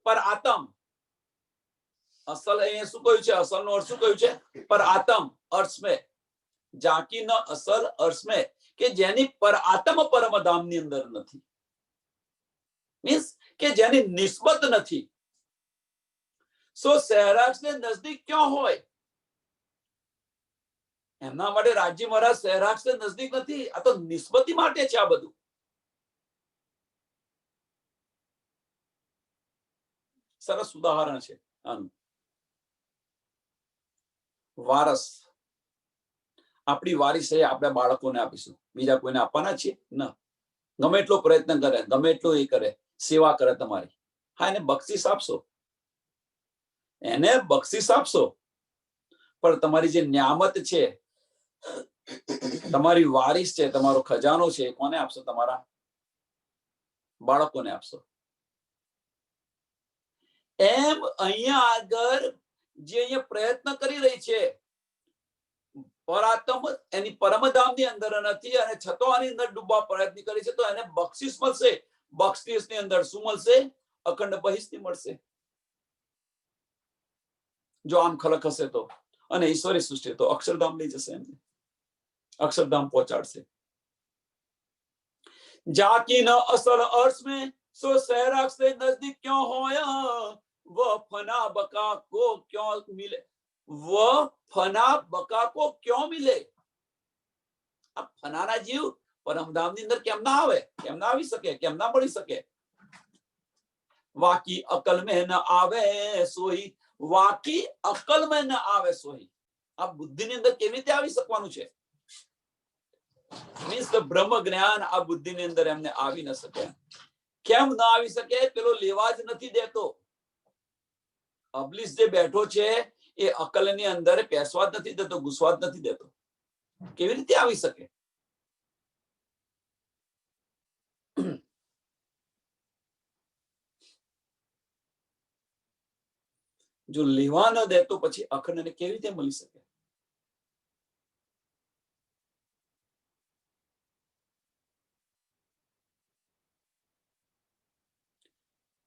પર આત્મ. અસલ અહીંયા શું કહ્યું છે? અસલનો અર્થ શું કહ્યું છે? પર આત્મ અર્થ में. જાકી ન અસલ અર્થ में, કે જેની પર આત્મ પરમ ધામની અંદર નથી, મીન્સ કે જેની નિસ્બત નથી. સો સહેરાગ ને નજદીક ક્યાં હોય? એમના માટે રાજ્ય મહારાજ સહેરાગ સે નજદીક નથી, આ તો નિસ્બતી માટે છે આ બધું. સરસ ઉદાહરણ છે આનું. વારસ, આપણી વારીસ એ આપણે બાળકોને આપીશું, બીજા કોઈને આપવાના છીએ ના. ગમે એટલો પ્રયત્ન કરે, ગમે એટલો એ કરે, સેવા કરે તમારી, હા એને બક્ષિસ આપશો, એને બક્ષિસ આપશો, પણ તમારી જે ન્યામત છે, તમારી વારીસ છે, તમારો ખજાનો છે, કોને આપશો? તમારા બાળકોને આપશો. એમ અહીંયા આગળ જે અહીંયા પ્રયત્ન કરી રહી છે પરાત્મ, એની પરમધામની અંદર નથી, અને છતો આની અંદર ડૂબવા પ્રયત્ન કરી છે, તો એને બક્ષિસ મળશે. બક્ષિસની અંદર શું મળશે? અખંડ બહિષ્ઠી મળશે, જો આમ ખલક હશે તો. અને ઈશ્વરી સૃષ્ટિ તો અક્ષરધામ લઈ જશે, એમને अक्षरधाम पहुंचाड़से. जाकी न असल अर्श में, सो सहराग से नजदीक क्यों होया, वह फना बका को क्यों मिले, वह फना बका को क्यों मिले. अब फनाना जीव परमधाम ની અંદર કેમ ના આવે? કેમ ના આવી શકે? કેમ ના મળી શકે? વાકી અકલ में न आवे सोई, વાકી અકલ में न आवे सोई. આ બુદ્ધિની અંદર કેવી રીતે આવી શકવાનું છે? મીન્સ બ્રહ્મ જ્ઞાન આ બુદ્ધિની અંદર એમને આવી ન શકે. કેમ ના આવી શકે? પેલો લેવા જ નથી દેતો. અબલીસ જે બેઠો છે એ અકલની અંદર પેસવા જ નથી દેતો, ઘૂસવા જ નથી દેતો. કેવી રીતે આવી શકે? જો લેવા ન દે તો પછી અખંડને કેવી રીતે મળી શકે?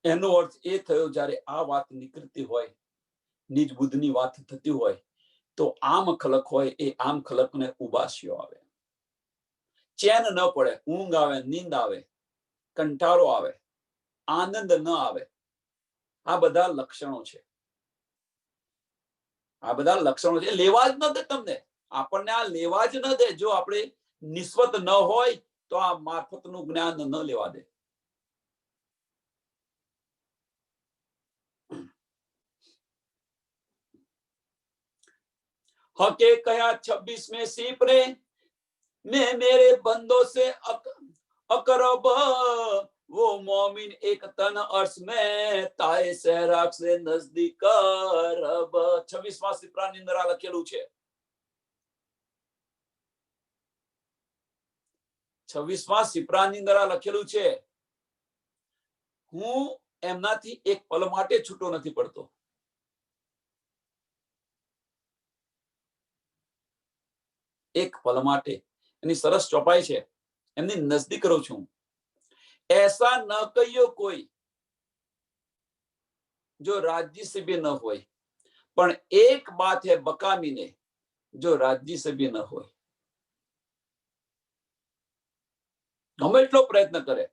એનો અર્થ એ થયો, જ્યારે આ વાત નીકળતી હોય, નિજ બુદ્ધની વાત થતી હોય, તો આમ ખલક હોય, એ આમ ખલકને ઉબાસ્યો આવે, ચેન ન પડે, ઊંઘ આવે, નીંદ આવે, કંટાળો આવે, આનંદ ન આવે. આ બધા લક્ષણો છે, આ બધા લક્ષણો છે. લેવા જ ન દે તમને, આપણને આ લેવા જ ન દે. જો આપણે નિસ્બત ન હોય તો આ મારફતનું જ્ઞાન ન લેવા દે. हके कया 26 में सीप रे, मैं मेरे बंदों से अकरब, वो मोमिन एक तन अर्श में, ताए सहराग से नजदीक रब. 26માં સિપરાની અંદર આ લખેલું છે. 26માં સિપરાની અંદર આ લખેલું છે, હું એમનાથી એક પલ માટે છૂટો નથી પડતો. એક પલ માટે એની સરસ ચોપાઈ છે, એમની નજદીક રહું છું. ऐसा न कहियो कोई जो राज्य से भी न होय, પણ એક બાત હે બકામીને જો રાજ્ય से भी न હોય. ગમે એટલો પ્રયત્ન કરે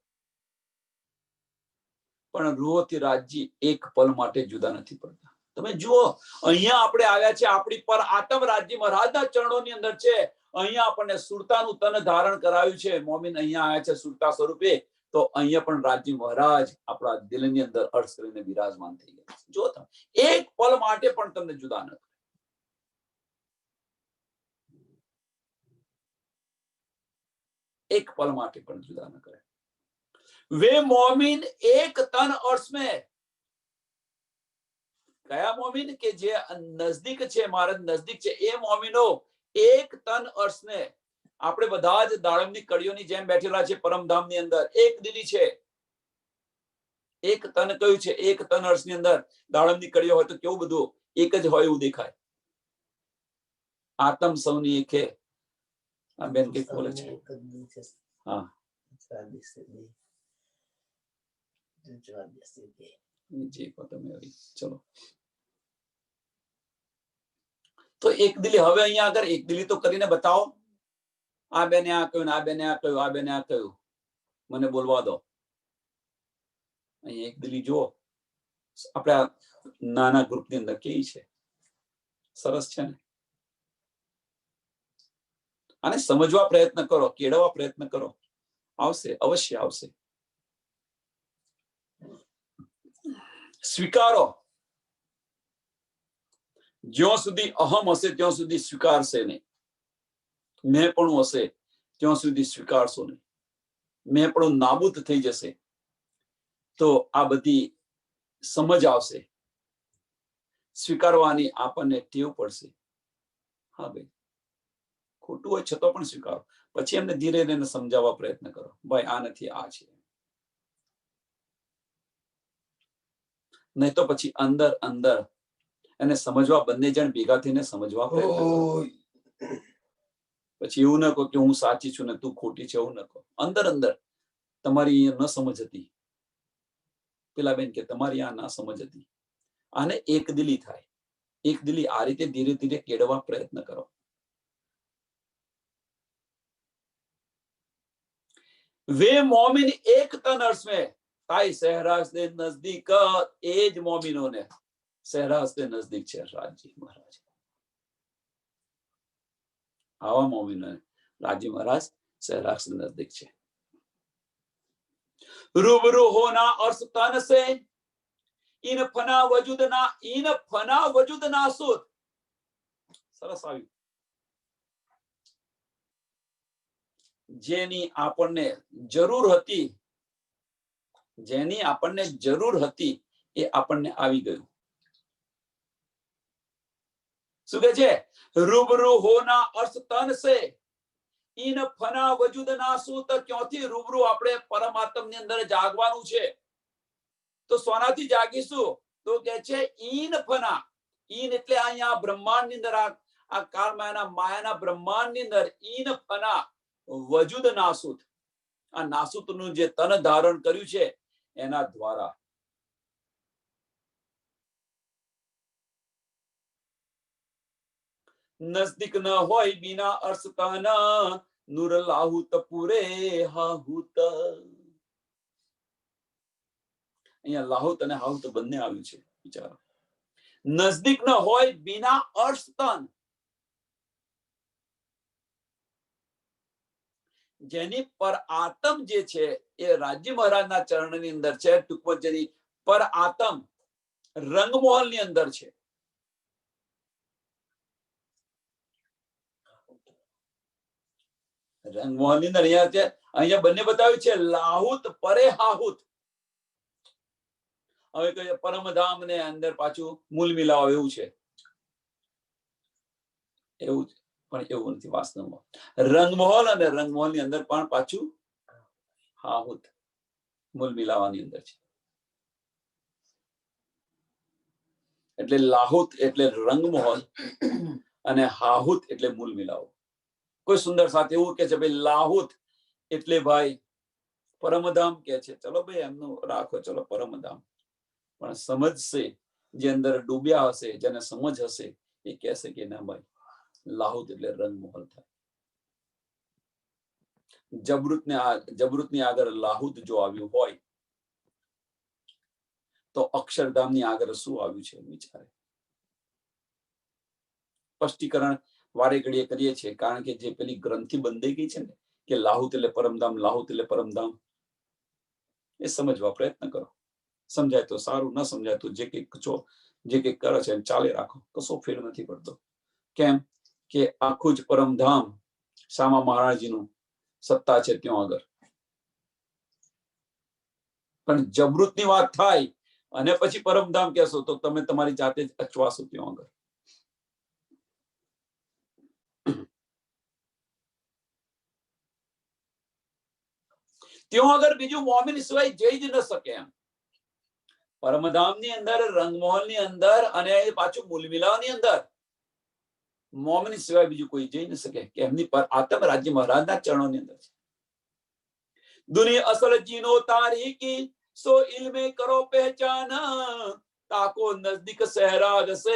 પણ રૂહથી રાજ્ય એક પલ માટે જુદા નથી પડતા. તમે જુઓ, અહીંયા આપણે આવ્યા છે, આપણી પર આત્મ રાજ્ય મહારાજના ચરણોની અંદર છે. અહીંયા આપણને સુરતાનું તન ધારણ કરાવ્યું છે. મોમીન અહીંયા આવ્યા છે સુરતા સ્વરૂપે, તો અહીંયા પણ રાજ્ય મહારાજ આપણા દિલની અંદર અર્થ કરીને વિરાજમાન થઈ ગયા છે. જો તમે એક પલ માટે પણ તમને જુદા ન કરે. एक पल માટે પણ જુદા ન કરે. वे मोमिन एक तन अर्श में, કયા મોમિન કે જે નજદીક છે, મારા નજદીક છે, એ મોમિનો એક તન અર્શને, આપણે બધા જ દાડમની કડીઓની જેમ બેઠેલા છે પરમધામની અંદર, એક દિલી છે. એક તન કયું છે? એક તન અર્શની અંદર દાડમની કડીઓ હોય તો કેવું બધું એક જ હોય એવું દેખાય. આત્મ સૌની એક છે. આ બેન કે બોલે છે. હા, જી તમે ચલો. તો એક દિલી, હવે અહીંયા આગળ એક દિલી તો કરીને બતાવો. આ બેને આ કહ્યું, આ બેને આ કહ્યું, આ બેને આ કહ્યું, મને બોલવા દો. અહીંયા એક દિલી જુઓ, આપણા નાના ગ્રુપની અંદર કેવી છે, સરસ છે ને. આને સમજવા પ્રયત્ન કરો, કેળવવા પ્રયત્ન કરો, આવશે, અવશ્ય આવશે. સ્વીકારો. જ્યાં સુધી અહમ હશે ત્યાં સુધી સ્વીકારશે નહીં. મેં પણ હશે ત્યાં સુધી સ્વીકારશો નહીં. મેં પણ નાબૂદ થઈ જશે તો આ બધી સમજ આવશે. સ્વીકારવાની આપણને ટેવ પડશે. હા ભાઈ, ખોટું હોય છતાં પણ સ્વીકારો. પછી એમને ધીરે ધીરે સમજાવવા પ્રયત્ન કરો, ભાઈ આ નથી, આ છે. નહીં તો પછી અંદર અંદર એને સમજવા, બંને જણ ભેગા થઈને સમજવા પ્રયત્ન કરો. પછી એવું ન કહો કે હું સાચી છું ને તું ખોટી છે, એવું ન કહો. અંદર અંદર તમારી ન સમજ હતી, પેલા બેન કે તમારી આ ના સમજ હતી. આને એક દિલી થાય. એક દિલી આ રીતે ધીરે ધીરે કેળવવા પ્રયત્ન કરો. वे मोमिन एक तन अर्श में, ताई सहराज दे नजदीक, ए ज मोमिनों ने सहराज दे नजदीक છે રાજજી મહારાજ. આવા મોમિનો રાજજી મહારાજ सहराज दे नजदीक છે. रूबरू होना अर्श तन से, इन फना वजूद ना सुध. સરસ આવ્યું. જેની આપણને જરૂર હતી, જેની આપણને જરૂર હતી એ આપણને આવી ગયું. શું કહે છે? રૂબરૂ હોના અર્થ તન સે, ઇન ફના વજુદ નાસુત. ક્યાંથી રૂબરૂ? આપણે પરમાત્માની અંદર જાગવાનું છે. તો સોનાથી જાગીશું? તો કે છે ઈન ફના. ઈન એટલે અહીંયા બ્રહ્માંડની અંદર, આ માયાના બ્રહ્માંડની અંદર ઈન ફના વજુદ નાસુત. આ નાસુતનું જે તન ધારણ કર્યું છે એના દ્વારા. નજદીક ન હોય બિના અર્શ તન, નૂર લાહુત પૂરે હાહુત. અહીંયા લાહુત અને હાહુત બંને આવ્યું છે, વિચારો. નજદીક ન હોય બિના અર્શ તન, જેની પર આત્મ જે છે એ રાજ્ય મહારાજના ચરણની અંદર છે. ટૂંકમાં જેની પર આત્મ રંગમોહલની અંદર છે. રંગમોહલની અંદર અહીંયા બંને બતાવ્યું છે, લાહુત પરે હાહુત. હવે કહીએ પરમધામ ને અંદર પાછું મૂલ મિલાવ એવું છે. એવું પણ એવું નથી વાસ્તવમાં. રંગમહોલ અને રંગમહોલની અંદર પણ પાછું હાહુત મૂલ મિલાવાની અંદર છે. એટલે લાહુત એટલે રંગમહોલ અને હાહુત એટલે મૂલ મિલાવો. કોઈ સુંદર સાથે એવું કે છે ભાઈ લાહુત એટલે ભાઈ પરમધામ કે છે, ચલો ભાઈ એમનું રાખો, ચલો પરમધામ. પણ સમજશે, જે અંદર ડૂબ્યા હશે, જેને સમજ હશે, એ કહેશે કે ના ભાઈ લાહુત એટલે રંગમહોલ થાય. જબરૂતની આગળ લાહુત જો આવ્યું હોય તો અક્ષરધામની આગળ શું આવ્યું છે વિચારે. સ્પષ્ટીકરણ વારે ઘડીએ કરીએ છીએ, કારણ કે જે પેલી ગ્રંથિ બંધાઈ ગઈ છે ને કે લાહુત એટલે પરમધામ, લાહુત એટલે પરમધામ, એ સમજવા પ્રયત્ન કરો. સમજાય તો સારું, ન સમજાય તો જે કંઈક કરે છે ચાલે રાખો, કશો ફેર નથી પડતો. કેમ કે આખું જ પરમધામ શામા મહારાજનું સત્તા છે ત્યાં આગળ. પણ જબરૂતની વાત થાય અને પછી પરમધામ કહેશો તો તમે તમારી જાતે જ અચવાશો ત્યાં આગળ. ત્યાં આગળ બીજું મોમીન સિવાય જઈ જ ન શકે એમ. પરમધામની અંદર, રંગમહોલની અંદર અને પાછું મૂલમિલાની અંદર મોમીન સિવાય બીજું કોઈ જઈ ન શકે, કે એમની પર આતમ રાજ્ય મહારાજના ચરણોની અંદર છે. દુનિયા અસલ જીનો તારીકી સો ઇલ્મે કરો પહેચાન, તાકો નજદીક સહેરાગ સે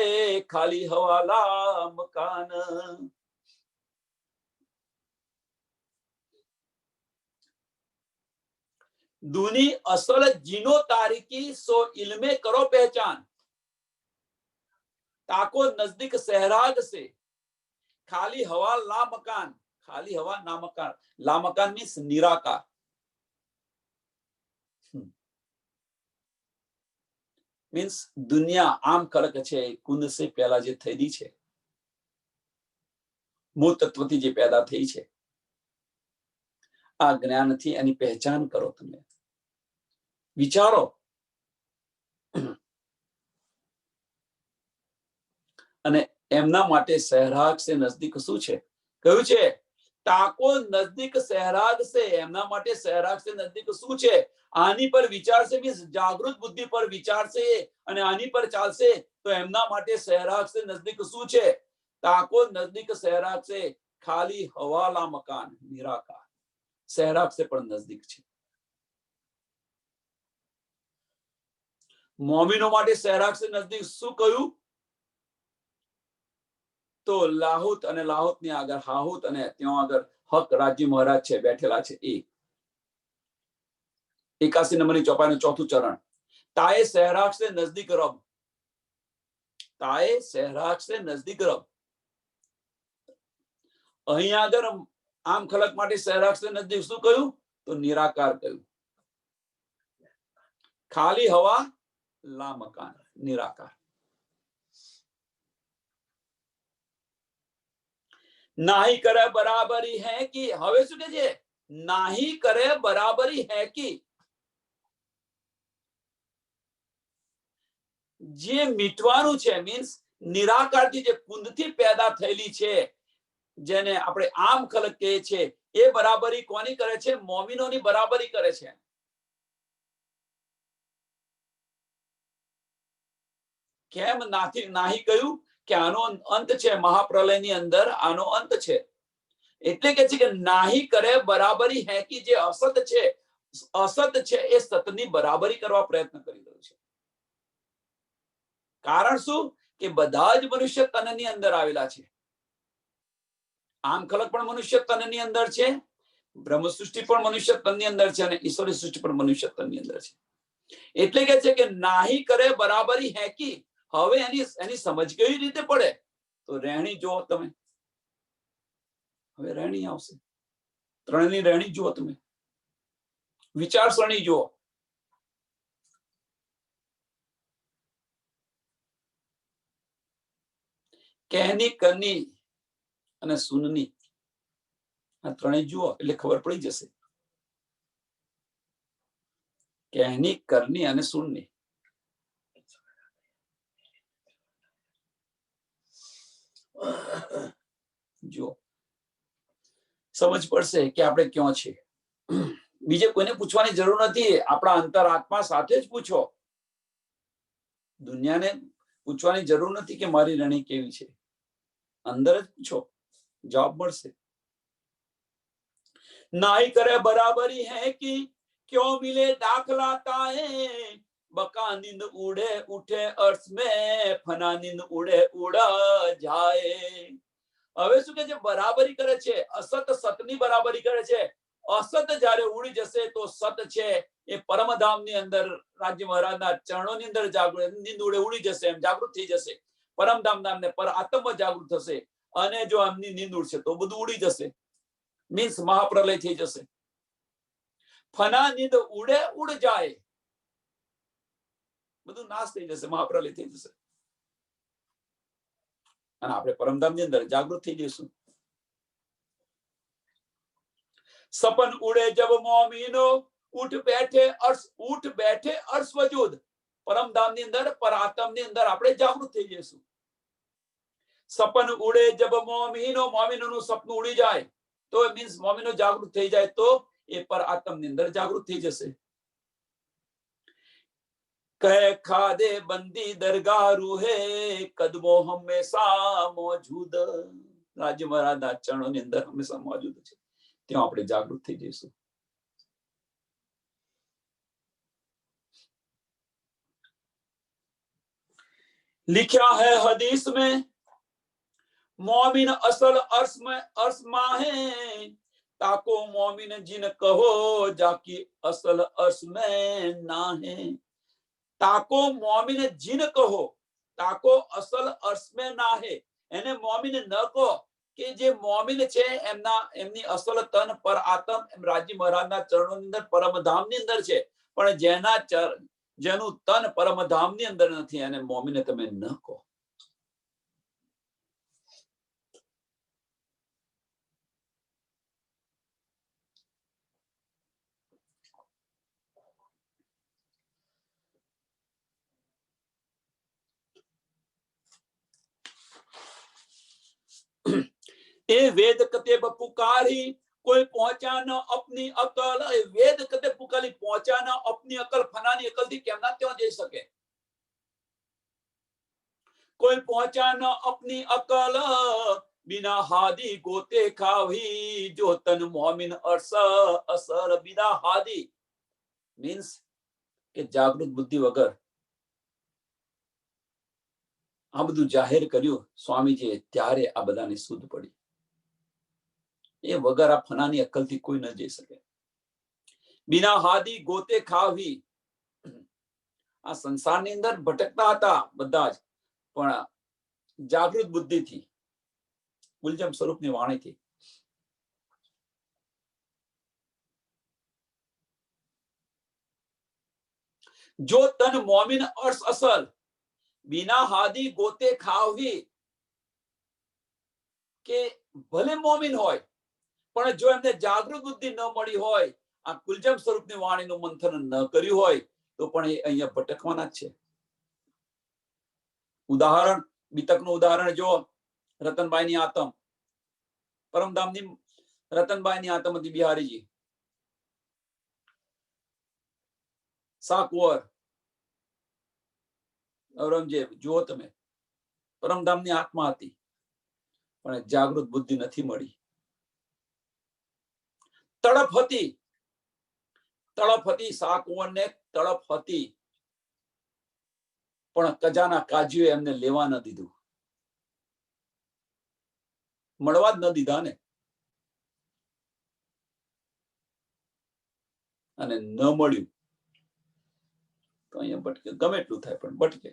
ખાલી હવાલા મકાન. દુની અસલ જીનો તારીકી સો ઇલ્મે કરો પહેચાન, તાકો નજદીક સહેરાગ સે ખાલી હવા લા મકાન. ખાલી હવા ના મકાન. લા મકાન મીન્સ નિરાકાર. મીન્સ દુનિયા આમ ખડક છે કુંદ સે પહેલા જે થયેલી છે, મૂળ તત્વથી જે પેદા થઈ છે, આ જ્ઞાનથી એની પહેચાન કરો. તમે વિચારો. અને એમના માટે સહેરાગ સે નજદીક શું છે કહ્યું છે? તાકો નજદીક સહેરાગ સે. એમના માટે સહેરાગ સે નજદીક શું છે? આની પર વિચારશે, મીન્સ જાગૃત બુદ્ધિ પર વિચારશે અને આની પર ચાલશે તો એમના માટે સહેરાગ સે નજદીક શું છે? તાકો નજદીક સહેરાગ સે ખાલી હવાલા મકાન, નિરાકાર. સહેરાગ સે પણ નજદીક છે. મોમીનો માટે સહેરાગ સે નજદીક શું કહ્યું? તો લાહુત અને લાહુતની આગળ હાહુત અને ત્યાં આગળ હક રાજ્ય મહારાજ છે બેઠેલા છે. એ 81 નંબરની ચોપાઈનું ચોથું ચરણ. તાએ સહેરાગ સે નજદીક રબ. તાએ સહેરાગ સે નજદીક રબ. અહીં આગળ આમ ખલક માટે સહેરાગ સે નજદીક શું કહ્યું? તો નિરાકાર કહ્યું. ખાલી હવા લા મકાન, નિરાકાર. નાહી કરે બરાબરી હે કી. હવે શું કે છે? નાહી કરે બરાબરી હે કી. જે મીટવાનું છે, મીન્સ નિરાકારથી જે કુંદથી પેદા થયેલી છે, જેને આપણે આમ ખલક કહીએ છીએ, એ બરાબરી કોની કરે છે? મોમીનોની બરાબરી કરે છે. કેમ નાહી કહ્યું? કે આનો અંત છે, મહાપ્રલયની અંદર આનો અંત છે. એટલે કે છે કે નાહી કરે બરાબરી હે કી. જે અસત છે, અસત છે એ સતની બરાબરી કરવા પ્રયત્ન કરી રહ્યું છે. કારણ શું? કે બધા જ મનુષ્ય તનની અંદર આવેલા છે. આમ ખલક પણ મનુષ્ય તનની અંદર છે, બ્રહ્મ સૃષ્ટિ પણ મનુષ્ય તનની અંદર છે, અને ઈશ્વરી સૃષ્ટિ પણ મનુષ્ય તનની અંદર છે. એટલે કે છે કે નાહી કરે બરાબરી હે કી. હવે એની સમજ કેવી રીતે પડે? તો રહેણી જુઓ તમે. હવે રહેણી આવશે. ત્રણની રહેણી જુઓ તમે. વિચારસરણી જુઓ. કહેની, કરની અને સુનની, આ ત્રણેય જુઓ એટલે ખબર પડી જશે. કહેની, કરની અને સુનની. જુઓ, સમજ પડશે કે આપણે ક્યાં છે. બીજે કોઈને પૂછવાની જરૂર નથી. આપણા અંતરાત્મા સાથે જ પૂછો. દુનિયાને પૂછવાની જરૂર નથી કે મારી રહેણી કેવી છે. અંદર જ પૂછો, જવાબ મળશે. नाही करे बराबरी है कि क्यों मिले दाखला ताए, बका नींद उड़े उठे अर्श में, फना नींद उड़े उड़ा जाए। હવે શું કે છે, બરાબરી કરે છે, અસત સતની બરાબરી કરે છે। અસત જ્યારે ઉડી જશે તો સત છે એ પરમધામની અંદર રાજ્ય મહારાજના ચરણોની અંદર જાગૃત, નીંદ ઉડે ઉડી જશે, એમ જાગૃત થઈ જશે। પરમધામ નામને પર આત્મ જાગૃત થશે, અને જો એમની નીંદ ઉડશે તો બધું ઉડી જશે, મીન્સ મહાપ્રલય થઈ જશે। ફના નીંદ ઉડે ઉડ જાય, બધું નાશ થઈ જશે, મહાપ્રલય થઈ જશે, અને આપણે પરમધામની અંદર જાગૃત થઈ જઈશું। सपन उड़े जब मोमिनो, उठ बैठे अर्श वजूद, परमधामની અંદર પરાત્મની અંદર આપણે જાગૃત થઈ જઈશું। સપન ઉડે જબ મોમિનો, મોમિનોનું સપનું ઉડી જાય તો મીન્સ મોમિનો જાગૃત થઈ જાય તો એ પરાત્મની અંદર જાગૃત થઈ જશે। કહે ખાદે બંદી દરગાહ રૂહે, કદમો હંમેશા મોજૂદ, રાજ્ય મહારાજના ચરણોની અંદર હંમેશા મોજૂદ છે, ત્યાં આપણે જાગૃત થઈ જઈશું। लिखा है हदीस में, मोमिन असल अर्श में है, ताको मोमिन जिन कहो, जाकी असल अर्श में ना है। ताको मोमिन जिन कहो, ताको असल अर्श में ना है, એને મોમિન ન કહો કે જે મોમિન છે એમની અસલ તન પર આત્મ એમ રાજ્ય મહારાજના ચરણોની અંદર પરમધામની અંદર છે, પણ જેનું તન પરમધામની અંદર નથી એને મોમિને તમે ન કહો। ए वेद कते पुकारी, कोई पहुंचा न अपनी अकल, ए वेद कते पुकारी पहुंचा न अपनी अकल, फनानी अकल थी केमना त्यों जई सके। कोई पहुंचा न अपनी अकल, बिना हादी गोते खावी, जो तन मोमिन अर्श असर बिना हादी, मीन्स के जागृत बुद्धि वगर આ બધું જાહેર કર્યું સ્વામીજીએ, ત્યારે આ બધાને શુદ્ધ પડી। એ વગર આ ફનાની અક્કલથી કોઈ ન જઈ શકે। बिना हादी गोते खावी, આ સંસારની અંદર ભટકતા હતા બધા જ, પણ જાગૃત બુદ્ધિથી, ગુલજમ સ્વરૂપની વાણીથી जो तन मोमिन अर्श असल, बिना हादी गोते खावी, के भले मोमिन होय પણ જો એમને જાગૃત બુદ્ધિ ન મળી હોય, આ કુલજમ સ્વરૂપની વાણીનું મંથન ન કર્યું હોય તો પણ એ અહીંયા ભટકવાના જ છે। ઉદાહરણ, બીતકનું ઉદાહરણ જો, રતનબાઈની આતમ, પરમધામની રતનબાઈની આતમ હતી બિહારીજી, સાકુંવર, ઔરંગઝેબ, જુઓ તમે, પરમધામની આત્મા હતી પણ જાગૃત બુદ્ધિ નથી મળી। તડપ હતી સાકુંવરને, તડપ હતી પણ કજાના કાજીએ એમને લેવા ન દીધું, મળવા જ ન દીધા ને, અને ન મળ્યું તો અહીંયા ભટકે, ગમે એટલું થાય પણ ભટકે।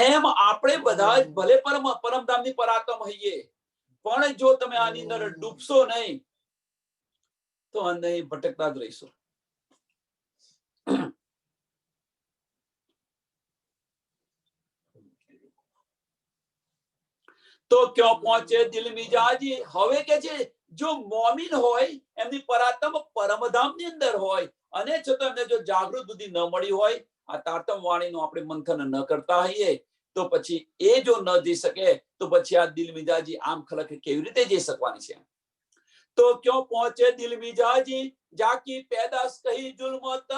એમ આપણે બધા જ ભલે પરમધામની પરાત્મ હઈએ, પણ જો તમે આની અંદર ડૂબશો નહીં તો નહીં ભટકતા જ રહીશો। તો ક્યાં પહોંચે દિલ મિજાજી, હવે કે છે જો મોમિન હોય એમની પરાત્મ પરમધામની અંદર હોય અને છતાં એમને જો જાગૃત બુદ્ધિ ન મળી હોય, આ તારતમ વાણીનું આપણે મંથન ન કરતા હોઈએ તો પછી એ જો ન જઈ શકે તો પછી આ દિલ મિજાજી આમ ખલક કેવી રીતે જઈ શકવાની છે। तो क्यों पहुंचे दिल मिजाजी, जाकी पैदाश कही जुल्मत,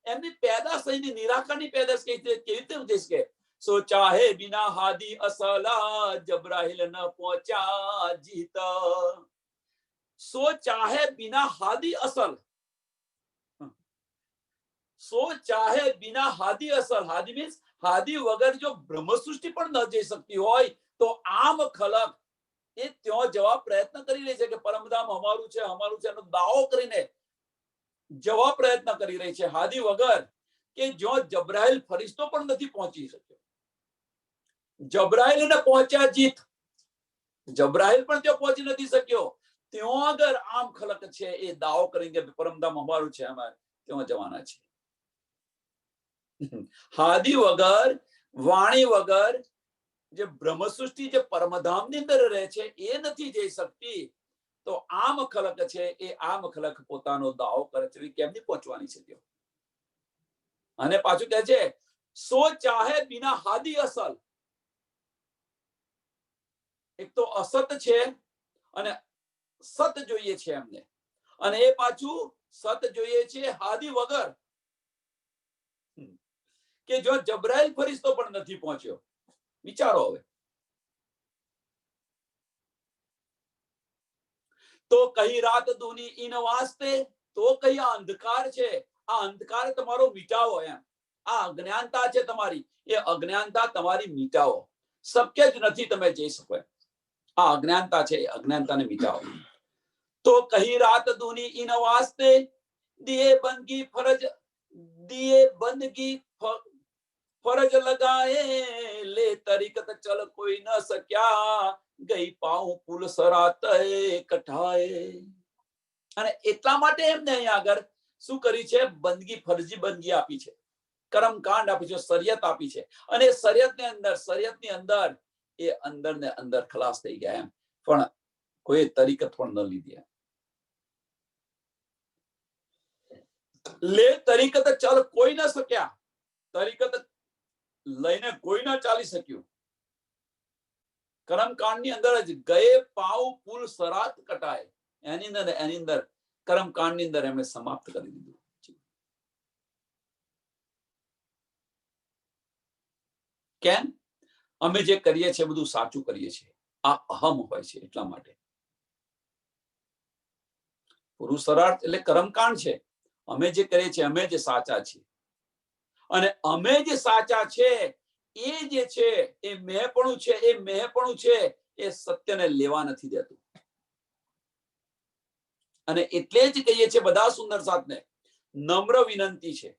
एमनी पैदाश कही निराकरणी पैदाश कही केवी રીતે જઈ શકે। सो चाहे बिना हादी असला, जबराहिल न पहुंचा जीत, सो चाहे बिना हादी असल, सो चाहे बिना हादी असल, हादी मीन्स हादी वगर जो ब्रह्मसृष्टि पण न जई सकती होय तो आम खलक એ ત્યાં જવા પ્રયત્ન કરી રહી છે કે પરમધામ અમારું છે એનો દાવો કરીને જવા પ્રયત્ન કરી રહી છે હાદી વગર, કે જો જબ્રાઈલ ફરિશ્તો પણ નથી પહોંચી શક્યો. જબ્રાઈલ ને પહોંચ્યા જીત, જબ્રાઈલ પણ ત્યાં પહોંચી નથી શક્યો. ત્યાં અગર આમ ખલક છે એ દાવો કરીને પરમધામ અમારું છે, અમારે ત્યાં જવાના છે. હાદી વગર, વાણી વગર જે બ્રહ્મસૃષ્ટિ જે પરમધામની અંદર રહે છે એ નથી જઈ શકતી. તો આમ ખલક છે એ આમ ખલક પોતાનો દાવો કરે છે, કેમની પહોંચવાની છે ત્યાં. અને પાછું કહે છે સો ચાહે બિના હાદી અસલ. એક તો અસત છે અને સત જોઈએ છે એમને, અને એ પાછું સત જોઈએ છે હાદી વગર, કે જો જબ્રાઈલ ફરિશ્તો પણ નથી પહોંચ્યો. વિચારો હવે. તો કઈ રાત દૂની ઈન વાસ્તે, તો કઈ આ અંધકાર છે, આ અંધકાર તમારો મિટાવો એમ. આ અજ્ઞાનતા છે તમારી, એ અજ્ઞાનતા તમારી મિટાવો. શક્ય જ નથી તમે જઈ શકો. આ અજ્ઞાનતા છે, એ અજ્ઞાનતાને મિટાવો. તો કઈ રાત દૂની ઈન વાસ્તે, દિયે બંદગી ફરજ, દિયે બંદગી ફરજ લગાએ, લે તરીકત ચલ કોઈ ન સક્યા, ગઈ પાઉ પુલ સરાતે કઠાએ. અને એટલા માટે એમને અહીંયા આગળ શું કરી છે? બંદગી, ફરજી બંદગી આપી છે, કર્મકાંડ આપી છે, શરિયત આપી છે. અને શરિયતની અંદર એ અંદર ને અંદર ખલાસ થઈ ગયા એમ. પણ કોઈ તરીકત પણ ન લીધી. લે તરીકત ચલ કોઈ ન સક્યા, તરીકત લઈને કોઈ ના ચાલી શક્યું. કર્મકાંડની અંદર જ ગયે પાઉ પુલ સરાત કટાય, એની અંદર કર્મકાંડની અંદર એમણે સમાપ્ત કરી દીધું. કેમ? અમે જે કરીએ છીએ બધું સાચું કરીએ છીએ, આ અહમ હોય છે એટલા માટે. પુરુષાર્થ એટલે કર્મકાંડ છે. અમે જે કરીએ છીએ, અમે જે સાચા છીએ, અને અમે જે સાચા છે એ જે છે એ મેંપણું છે, એ મેંપણું છે એ સત્યને લેવા નથી દેતું. અને એટલે જ કહીએ છીએ બધા સુંદર સાથને નમ્ર વિનંતી છે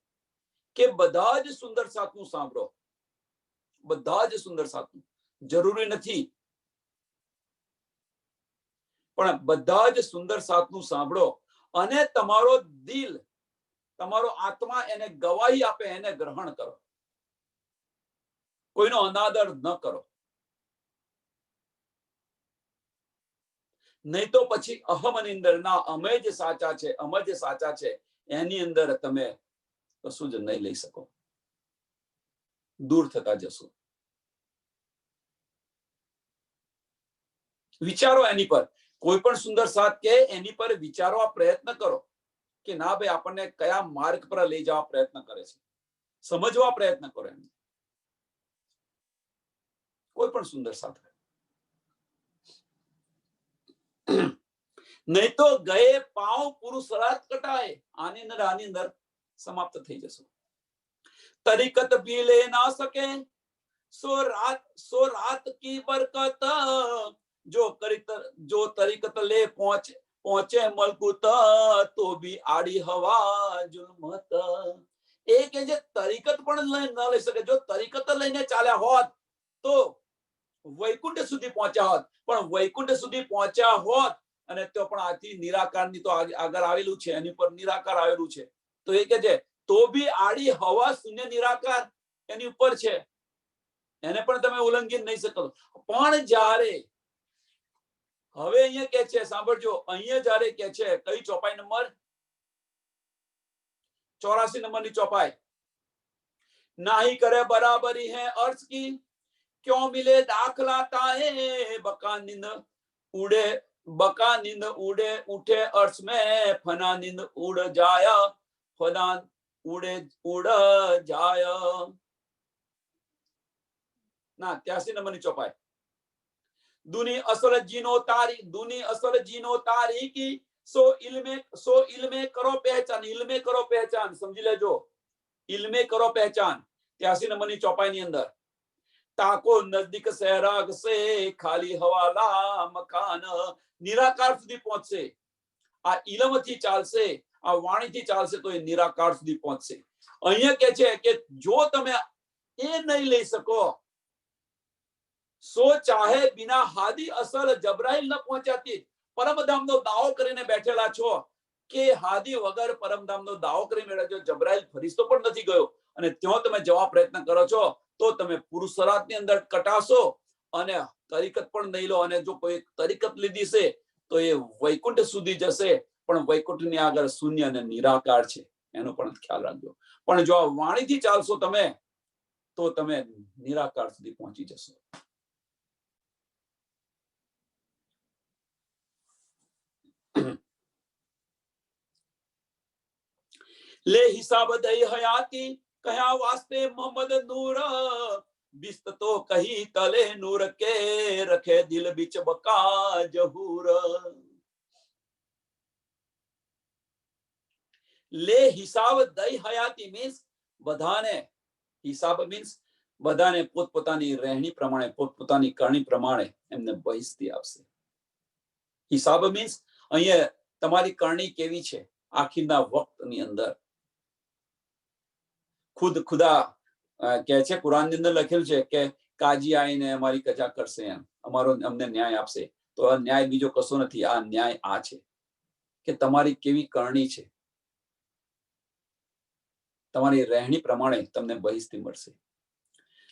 કે બધા જ સુંદર સાથનું સાંભળો. બધા જ સુંદર સાથનું, જરૂરી નથી પણ બધા જ સુંદર સાથનું સાંભળો. અને તમારો દિલ, તમારો આત્મા એને ગવાહી આપે, એને ગ્રહણ કરો. કોઈનો અનાદર ન કરો. નહીં તો પછી અહમની અંદર ના અમે જે સાચા છે, અમે જે સાચા છે એની અંદર તમે કશું જ નહીં લઈ શકો, દૂર થતા જશો. વિચારો એની પર, કોઈ પણ સુંદર સાથ કે એની પર વિચારવા પ્રયત્ન કરો કે ના ભાઈ આપણને કયા માર્ગ પર લઈ જવા પ્રયત્ન કરે છે, સમજવા પ્રયત્ન કરો એમને. કોઈ પણ સુંદર સાથ. નહીં તો ગયે પાઉ પુરુષ રાત કટાય, આની અંદર સમાપ્ત થઈ જશો. તરીકત ભી લે ના શકે, સો રાત કી બરકત, જો તરીકત લે પહોંચે મલકુત, તો ભી આડી હવા જુલમત. એ કે જે તરીકત પણ ન લઈ શકે, જો તરીકત લઈને ચાલ્યા હોત તો વૈકુંઠ સુધી પહોંચ્યા હોત. પણ વૈકુંઠ સુધી પહોંચ્યા હોત અને તો પણ આથી નિરાકારની તો આગળ આવેલું છે, એની પર નિરાકાર આવેલું છે. તો એ કે છે તો બી આડી હવા શૂન્ય નિરાકાર એની ઉપર છે, એને પણ તમે ઉલ્લંઘન નહીં શકો. પણ જ્યારે હવે અહીંયા કે છે, સાંભળજો, અહીંયા જ્યારે કે છે, કઈ ચોપાઈ નંબર 84 નંબરની ચોપાઈ, नाही करे बराबरी है अर्थ की, क्यों मिले दाखला ताए, बका नींद उड़े उठे अर्थ में, फना नींद उड़ जाया, फना उड़ जाया. ना 83 નંબરની ચોપાઈ. दुनी असल जीनो तारीकी सो इल्मे करो पहचान समझी लेजो इल्मे करो पहचान 83 नंबरनी ચોપાઈની અંદર તાકો નજદીક સહેરાગ સે ખાલી હવાલા મકાન નિરાકાર સુધી પહોંચશે આ ઇલમથી ચાલશે આ વાણીથી ચાલશે તો એ નિરાકાર સુધી પહોંચશે અહીંયા કે છે કે જો તમે એ નહીં લઈ શકો સો ચાહે બિના હાદી અસલ જબરાઈલ ન પહોંચાતી પરમધામનો દાવો કરીને બેઠેલા છો કે હાદી વગર પરમધામનો દાવો કરી બેઠા છો જબરાઈલ ફરિશ્તો પણ નથી ગયો અને ત્યાં તમે જવા પ્રયત્ન કરો છો તો તમે પુરુષાર્થની અંદર કટાશો અને તરીકત પણ નહીં લો અને જો કોઈ તરીકત લીધી છે તો એ વૈકુંઠ સુધી જશે પણ વૈકુંઠની આગળ શૂન્ય અને નિરાકાર છે એનો પણ ખ્યાલ રાખજો પણ જો આ વાણીથી ચાલશો તમે તો તમે નિરાકાર સુધી પહોંચી જશો ले हिसाब दई हयाती कहा वास्ते मोहम्मद नूर बिस्त तो कही तले नूर के रखे दिल बिच बका जहूर ले हिसाब दई हयाती मीन्स બધાને હિસાબ મીન્સ બધાને પોતપોતાની રહેણી પ્રમાણે પોતપોતાની કરણી પ્રમાણે એમને બહિસ્તી આપશે હિસાબ મીન્સ અહીંયા તમારી કરણી કેવી છે આખીરના વક્તની અંદર ખુદા કહે છે કુરાનની અંદર લખેલું છે કે કાજી આવીને અમારી કજા કરશે એમ અમને ન્યાય આપશે તો આ ન્યાય બીજો કશો નથી આ ન્યાય આ છે કે તમારી કેવી કરણી છે તમારી રહેણી પ્રમાણે તમને બહિસ્તી મળશે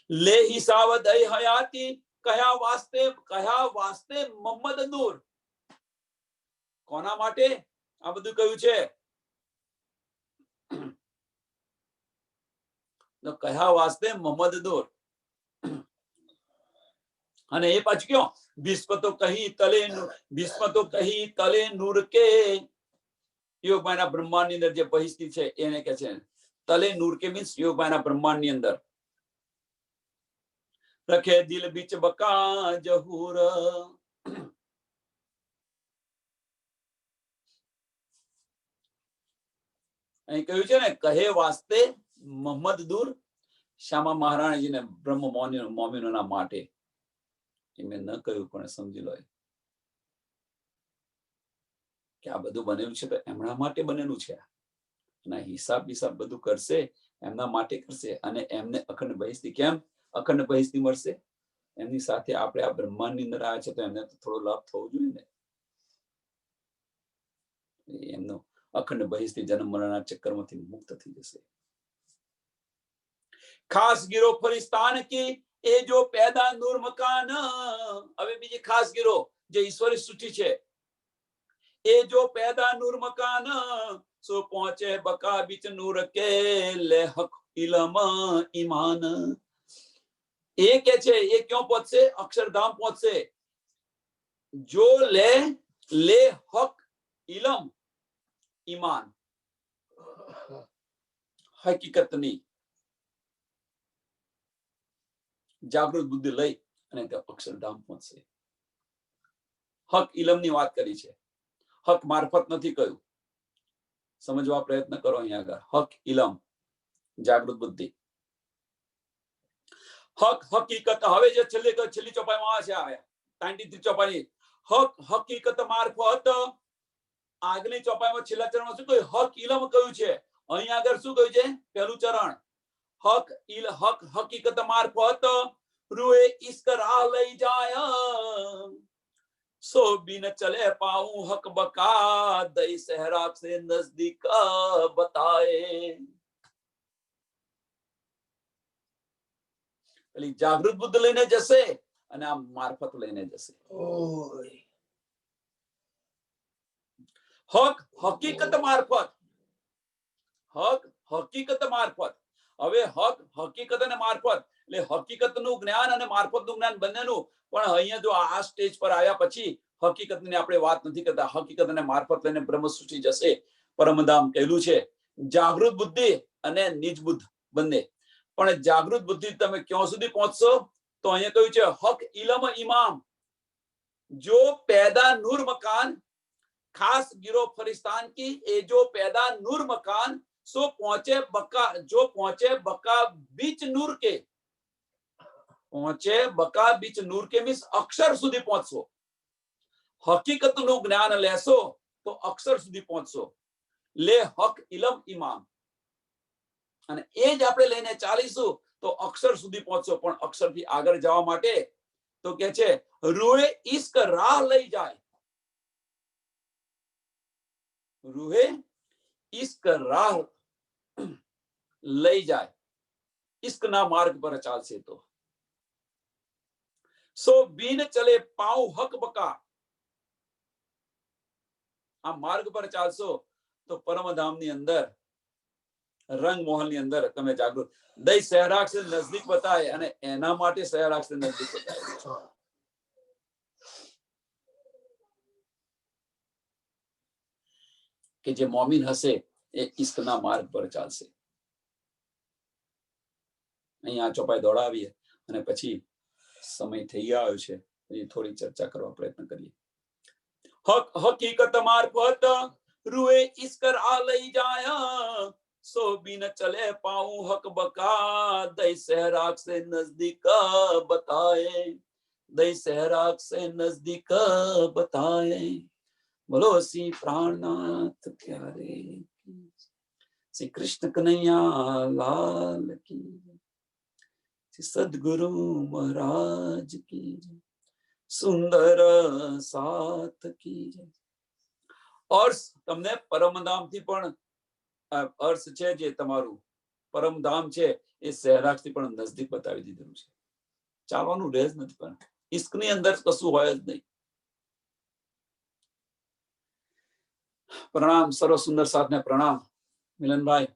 લે હિસાબ દઈ હયાતી કયા વાસ્તે મોહમ્મદ નૂર કોના માટે આ બધું કહ્યું છે કયા વાસ્તે મોહમ્મદ નૂર અને એ પાછું કયો ભીષ્મ તો કહી તલે નૂર કે યોગમાના બ્રહ્માંડ ની અંદર જે બહિસ્તી છે એને કે છે તલે નૂર કે મીન્સ યોગમાના બ્રહ્માંડ ની અંદર રખે દિલ બીચ બકા જહૂર અહીં કહ્યું છે ને કહે વાસ્તે મોહમ્મદ દૂર શ્યામા મહારાણીજીને બ્રહ્મ મોમિનોના માટે એ મેં ન કહ્યું પણ સમજી લો કે આ બધું બનેલું છે તો એમના માટે બનેલું છે અને હિસાબ બધું કરશે એમના માટે કરશે અને એમને અખંડ બહિસ્તી કેમ અખંડ બહિસ્તી મળશે એમની સાથે આપણે આ બ્રહ્માંડની અંદર આવ્યા છે તો એમને થોડો લાભ થવો જોઈએ ને એમનો અખંડ બહિસ્તી જન્મ મરણના ચક્કરમાંથી મુક્ત થઈ જશે ખાસ ગીરો ફરિસ્તાન કી એ જો પેદા નૂર મકાન હવે બીજી ખાસ ગીરો જે ઈશ્વરી સૃષ્ટિ છે એ જો પેદા નૂર મકાન સો પહોંચે બકા બીચ નૂર કે લે હક ઇલમ ઈમાન એ કે છે એ ક્યાં પહોંચશે અક્ષરધામ પહોંચશે જો લે હક ઇલમ ઈમાન હકીકતની જાગૃત બુદ્ધિ લઈ અને તે અક્ષરધામ પહોંચશે હક ઇલમની વાત કરી છે હક મારફત નથી કહ્યું સમજવા પ્રયત્ન કરો અહીંયા આગળ હક ઇલમ જાગૃત બુદ્ધિ હક હકીકત હવે જે છેલ્લી ચોપાઈમાં છે આવ્યા 93 ચોપાઈ હક હકીકત મારફત આગલી ચોપાઈમાં છેલ્લા ચરણમાં શું કહ્યું હક ઇલમ કહ્યું છે અહીંયા આગળ શું કહ્યું છે પહેલું ચરણ હક હકીકત મારફત રૂએ ઇશ્ક રાહ લઈ જાય સો બિન ચલે પાઉં હક બકા દઈ સહેરાબ સે નજદીક બતાએ પેલી જાગૃત બુદ્ધ લઈને જશે અને આ મારફત લઈને જશે હક હકીકત મારફત હવે હક હકીકત અને મારફત એટલે હકીકતનું જ્ઞાન અને મારફતનું જ્ઞાન બંનેનું પણ અહીંયા જો આ સ્ટેજ પર આવ્યા પછી હકીકતની આપણે વાત નથી કરતા હકીકત અને મારફત લઈને બ્રહ્મ સૃષ્ટિ જશે પરમધામ કહેલું છે જાગૃત બુદ્ધિ અને નિજ બુદ્ધ બંને પણ જાગૃત બુદ્ધિ તમે ક્યાં સુધી પહોંચશો તો અહીંયા કહ્યું છે હક ઇલમ ઇમામ जो पैदा नूर मकान खास गिरो फरिस्तान की, ए जो पैदा नूर मकान सो पहुंचे बका, जो पहुंचे बका बीच नूर के, पहुंचे बका बीच नूर के मीन्स अक्षर સુધી પહોંચશો, હકીકતનું જ્ઞાન લેશો તો અક્ષર સુધી પહોંચશો. લે હક ઇલમ ઇમામ, અને એ જ આપણે લઈને ચાલીશું તો અક્ષર સુધી પહોંચશો. પણ અક્ષરથી આગળ જવા માટે તો કે છે રૂહે ઇશ્ક રાહ લઈ જાય, રૂહે ઇશ્ક રાહ લઈ જાય, ઇશ્કના માર્ગ પર ચાલશે તો. સો બીન ચલે પાઉ હક બકા, આ માર્ગ પર ચાલશો તો પરમધામની અંદર, રંગ મોહનની અંદર તમે જાગૃત. દઈ સહેરાગ સે નજદીક બતાય, અને એના માટે સહેરાગ સે નજદીક બતાય કે જે મોમિન હશે એ ઇશ્કના માર્ગ પર ચાલશે. અહીંયા ચોપાઈ દોડાવીએ અને પછી સમય થઈ ગયો છે, થોડી ચર્ચા કરવા પ્રયત્ન કરીએ. હક હકીકત મારફત રૂએ ઇશ્ક રાહ લઈ જાય, सो बिन चले पाऊं हक बका, दई सहराग से नजदीक बताए, दई सहराग से नजदीक बताए. बोलो श्री प्राणनाथ प्यारे श्री कृष्ण कन्हैया लाल की, श्री सदगुरु महाराज की, सुंदर साथ की. और तमने परमधाम थी पण अर्थ છે જે તમારું પરમધામ છે એ સહેરાગથી પણ નજદીક બતાવી દીધેલું છે. ચાલવાનું રહે જ નથી, પણ ઇશ્કની અંદર કશું હોય જ નહીં. પ્રણામ સર્વ સુંદર સાથને પ્રણામ. મિલનભાઈ